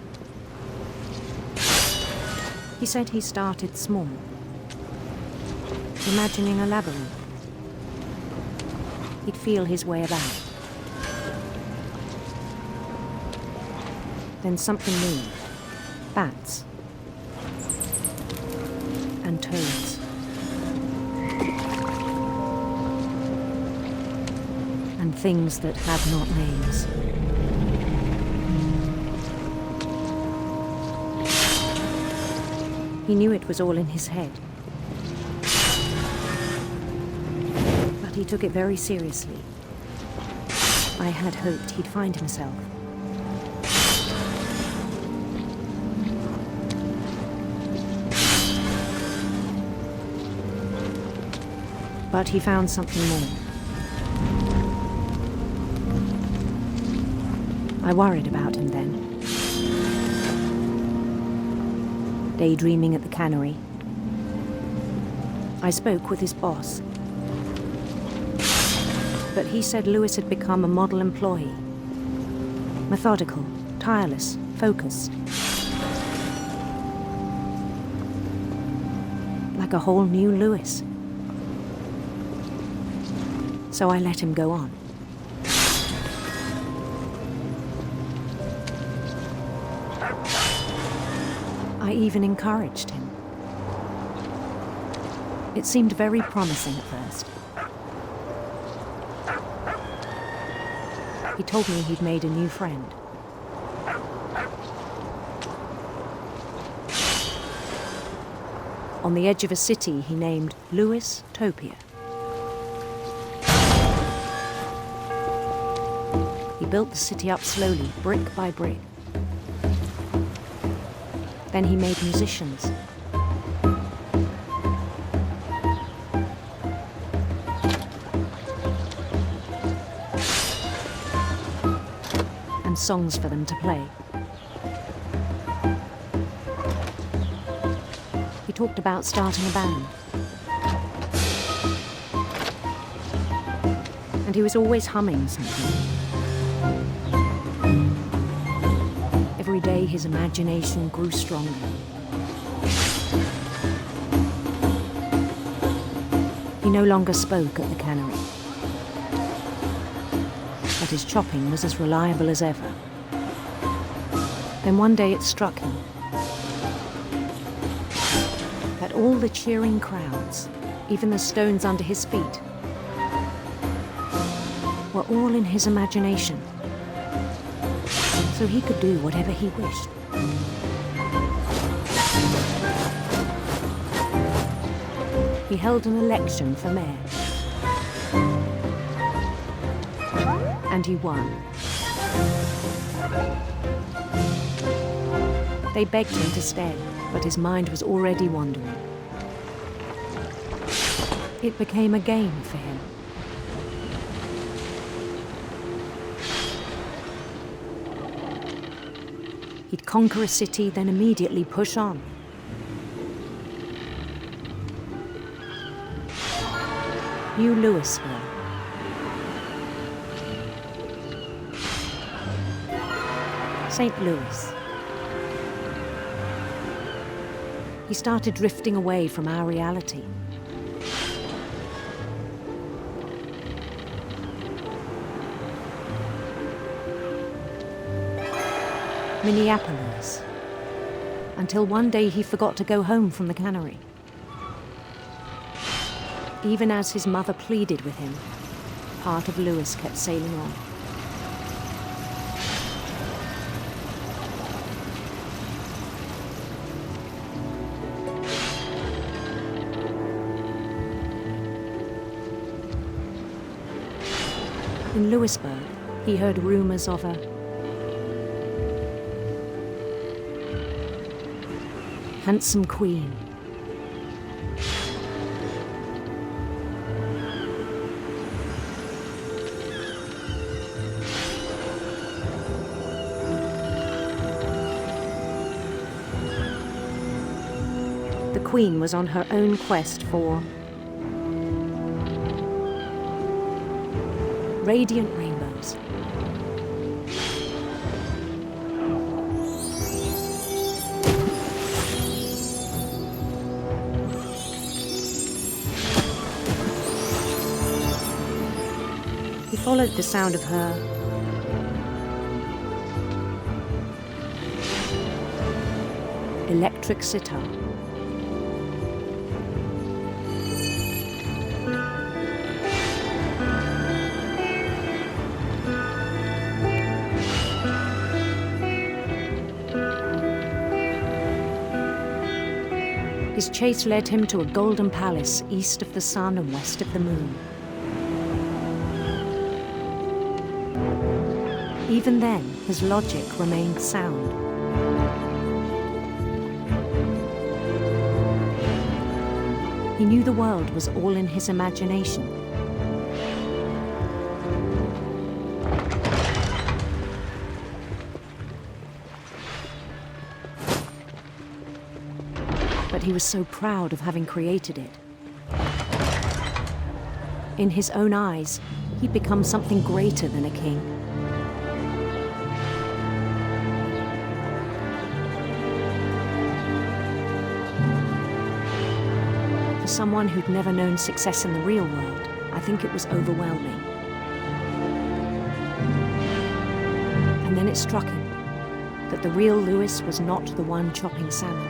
He said he started small, imagining a labyrinth. He'd feel his way about. Then something moved. Bats. And toads. And things that have not names. He knew it was all in his head. But he took it very seriously. I had hoped he'd find himself. But he found something more. I worried about him then. Daydreaming at the cannery, I spoke with his boss. But he said Lewis had become a model employee. Methodical, tireless, focused. Like a whole new Lewis. So I let him go on. I even encouraged him. It seemed very promising at first. He told me he'd made a new friend. On the edge of a city he named Lewis Topia. He built the city up slowly, brick by brick. Then he made musicians. And songs for them to play. He talked about starting a band. And he was always humming something. Every day his imagination grew stronger. He no longer spoke at the cannery. But his chopping was as reliable as ever. Then one day it struck him that all the cheering crowds, even the stones under his feet, were all in his imagination. So he could do whatever he wished. He held an election for mayor. And he won. They begged him to stay, but his mind was already wandering. It became a game for him. He'd conquer a city, then immediately push on. New Louisville. St. Louis. He started drifting away from our reality. Minneapolis, until one day he forgot to go home from the cannery. Even as his mother pleaded with him, part of Lewis kept sailing on. In Lewisburg, he heard rumors of a handsome queen. The queen was on her own quest for radiant rainbows. He followed the sound of her electric sitar. His chase led him to a golden palace east of the sun and west of the moon. Even then, his logic remained sound. He knew the world was all in his imagination. But he was so proud of having created it. In his own eyes, he'd become something greater than a king. For someone who'd never known success in the real world, I think it was overwhelming. And then it struck him that the real Lewis was not the one chopping salmon,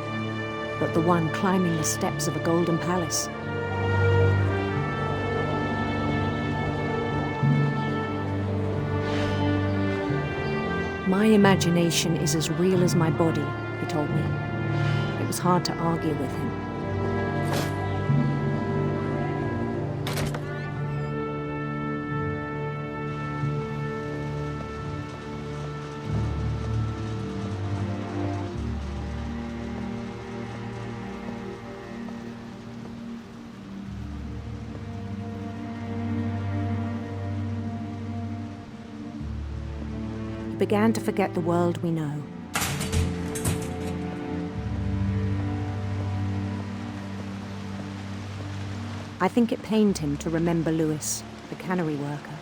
but the one climbing the steps of a golden palace. My imagination is as real as my body, he told me. It was hard to argue with him. Began to forget the world we know. I think it pained him to remember Lewis, the cannery worker.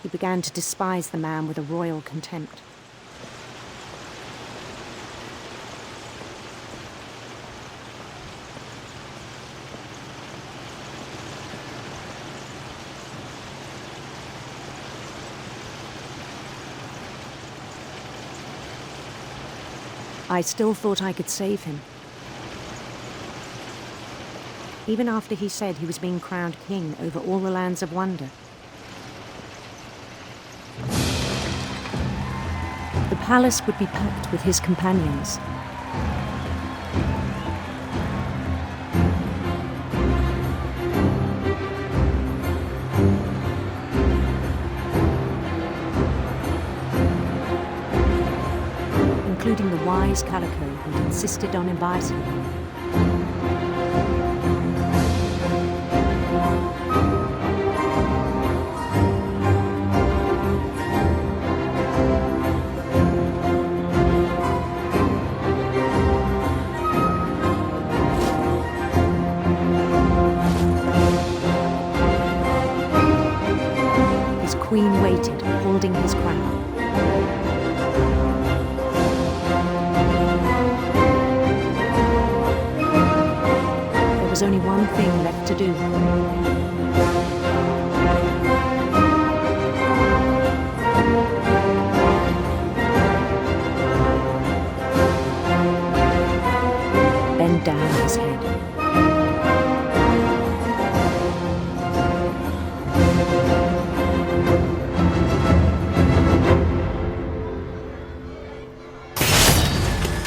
He began to despise the man with a royal contempt. I still thought I could save him. Even after he said he was being crowned king over all the lands of wonder. The palace would be packed with his companions. Including the wise Calico who'd insisted on inviting him. His queen waited, holding his crown. There was only one thing left to do. Bend down his head.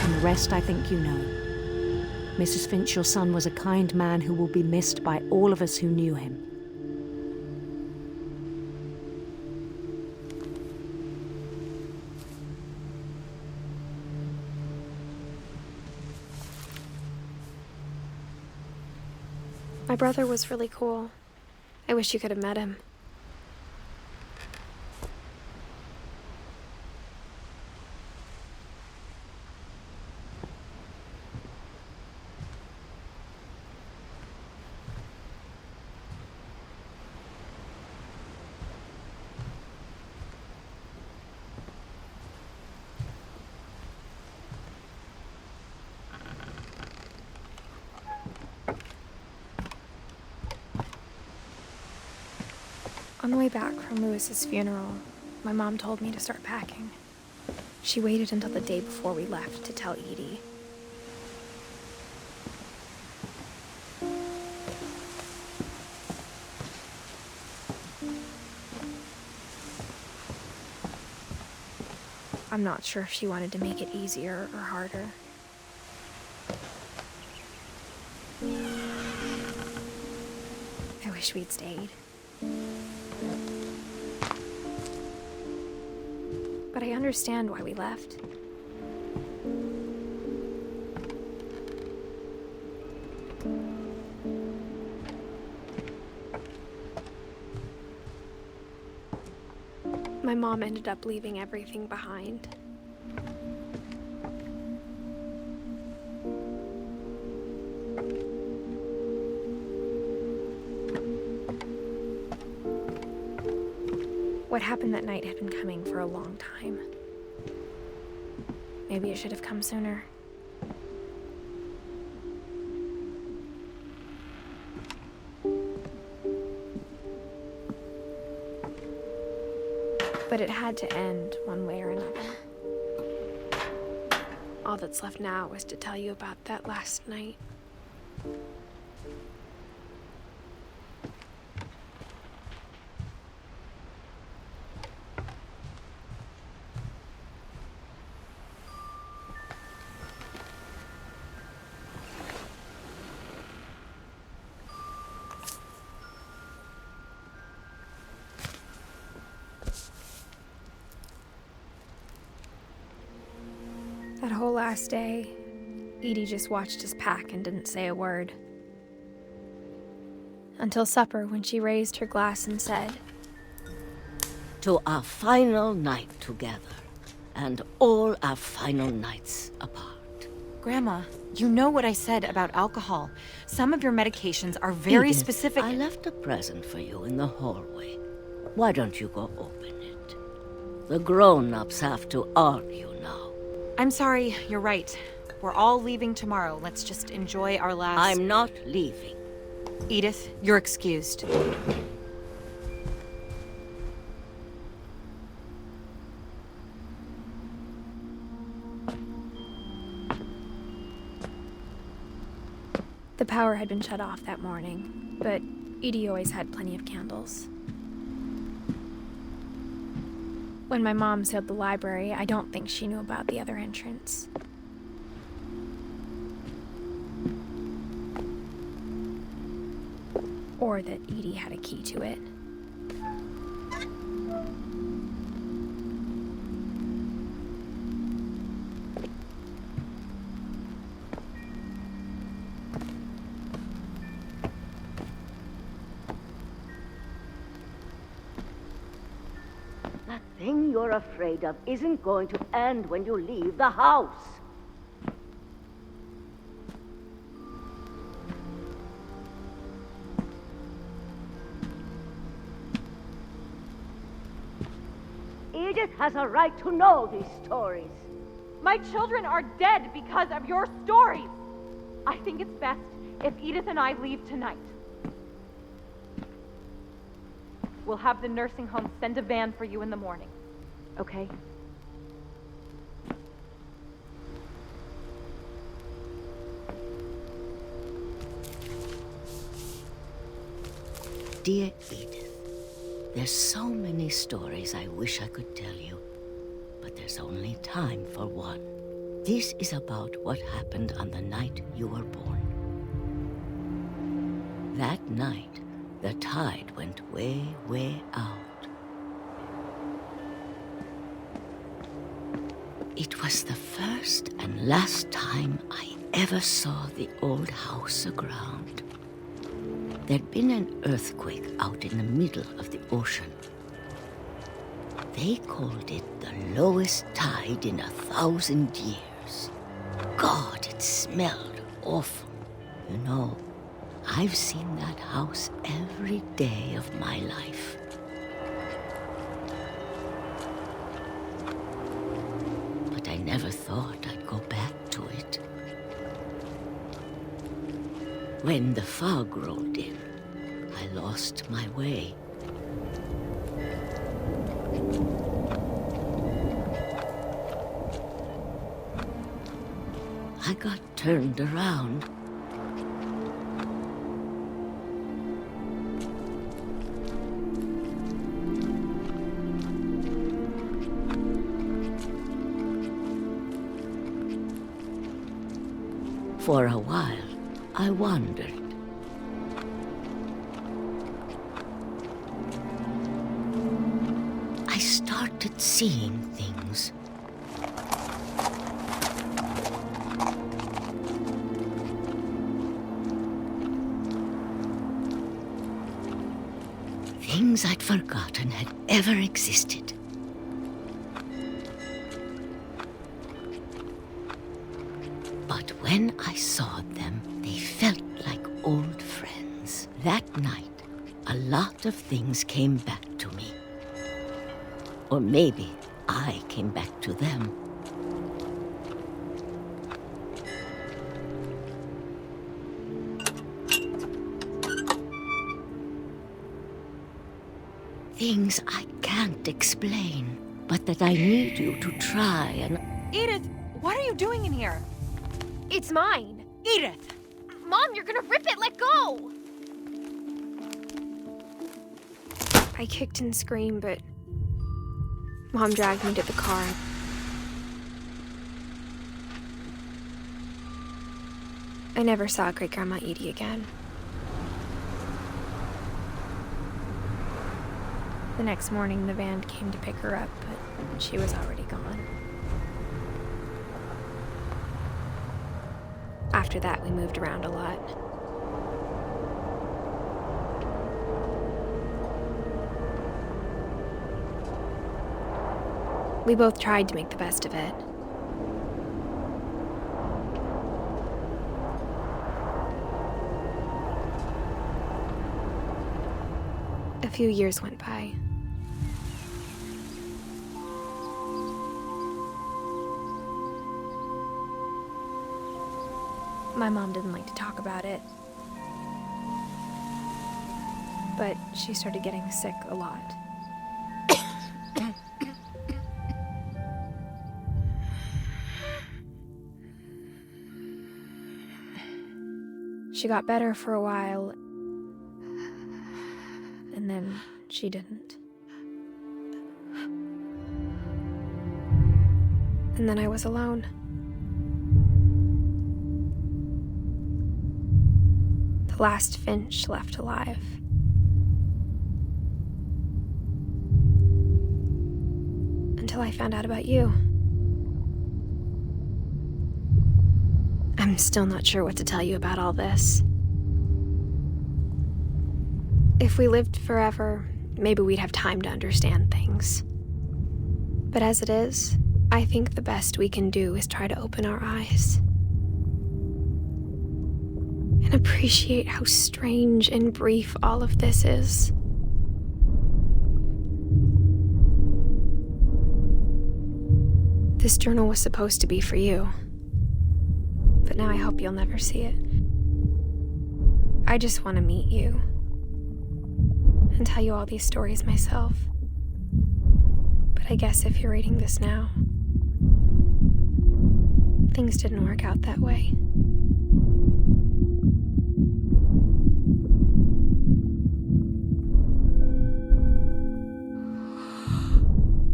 And the rest I think you know. Mrs. Finch, your son was a kind man who will be missed by all of us who knew him. My brother was really cool. I wish you could have met him. On the way back from Lewis's funeral, my mom told me to start packing. She waited until the day before we left to tell Edie. I'm not sure if she wanted to make it easier or harder. I wish we'd stayed. But I understand why we left. My mom ended up leaving everything behind. What happened that night had been coming for a long time. Maybe it should have come sooner. But it had to end one way or another. All that's left now is to tell you about that last night. That whole last day, Edie just watched us pack and didn't say a word. Until supper, when she raised her glass and said, "To our final night together, and all our final nights apart." Grandma, you know what I said about alcohol. Some of your medications are very Edith, specific. I left a present for you in the hallway. Why don't you go open it? The grown-ups have to argue now. I'm sorry, you're right. We're all leaving tomorrow. Let's just enjoy our last... I'm not leaving. Edith, you're excused. The power had been shut off that morning, but Edie always had plenty of candles. When my mom sealed the library, I don't think she knew about the other entrance. Or that Edie had a key to it. That thing you're afraid of isn't going to end when you leave the house. Edith has a right to know these stories. My children are dead because of your stories. I think it's best if Edith and I leave tonight. We'll have the nursing home send a van for you in the morning, okay? Dear Edith, there's so many stories I wish I could tell you, but there's only time for one. This is about what happened on the night you were born. That night, the tide went way, way out. It was the first and last time I ever saw the old house aground. There'd been an earthquake out in the middle of the ocean. They called it the lowest tide in 1,000 years. God, it smelled awful. You know, I've seen that house every day of my life. But I never thought I'd go back to it. When the fog rolled in, I lost my way. I got turned around. For a while, I wandered. I started seeing things. Things I'd forgotten had ever existed. But when I saw them, they felt like old friends. That night, a lot of things came back to me. Or maybe I came back to them. Things I can't explain, but that I need you to try and... Edith, what are you doing in here? It's mine. Edith! Mom, you're gonna rip it! Let go! I kicked and screamed, but Mom dragged me to the car. I never saw Great-Grandma Edie again. The next morning, the van came to pick her up, but she was already gone. After that, we moved around a lot. We both tried to make the best of it. A few years went by. My mom didn't like to talk about it, but she started getting sick a lot. She got better for a while, and then she didn't. And then I was alone. The last Finch left alive. Until I found out about you. I'm still not sure what to tell you about all this. If we lived forever, maybe we'd have time to understand things. But as it is, I think the best we can do is try to open our eyes. And appreciate how strange and brief all of this is. This journal was supposed to be for you. But now I hope you'll never see it. I just want to meet you. And tell you all these stories myself. But I guess if you're reading this now, things didn't work out that way.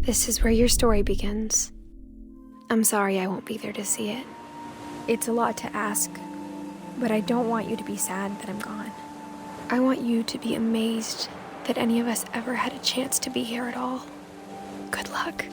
This is where your story begins. I'm sorry I won't be there to see it. It's a lot to ask, but I don't want you to be sad that I'm gone. I want you to be amazed that any of us ever had a chance to be here at all. Good luck.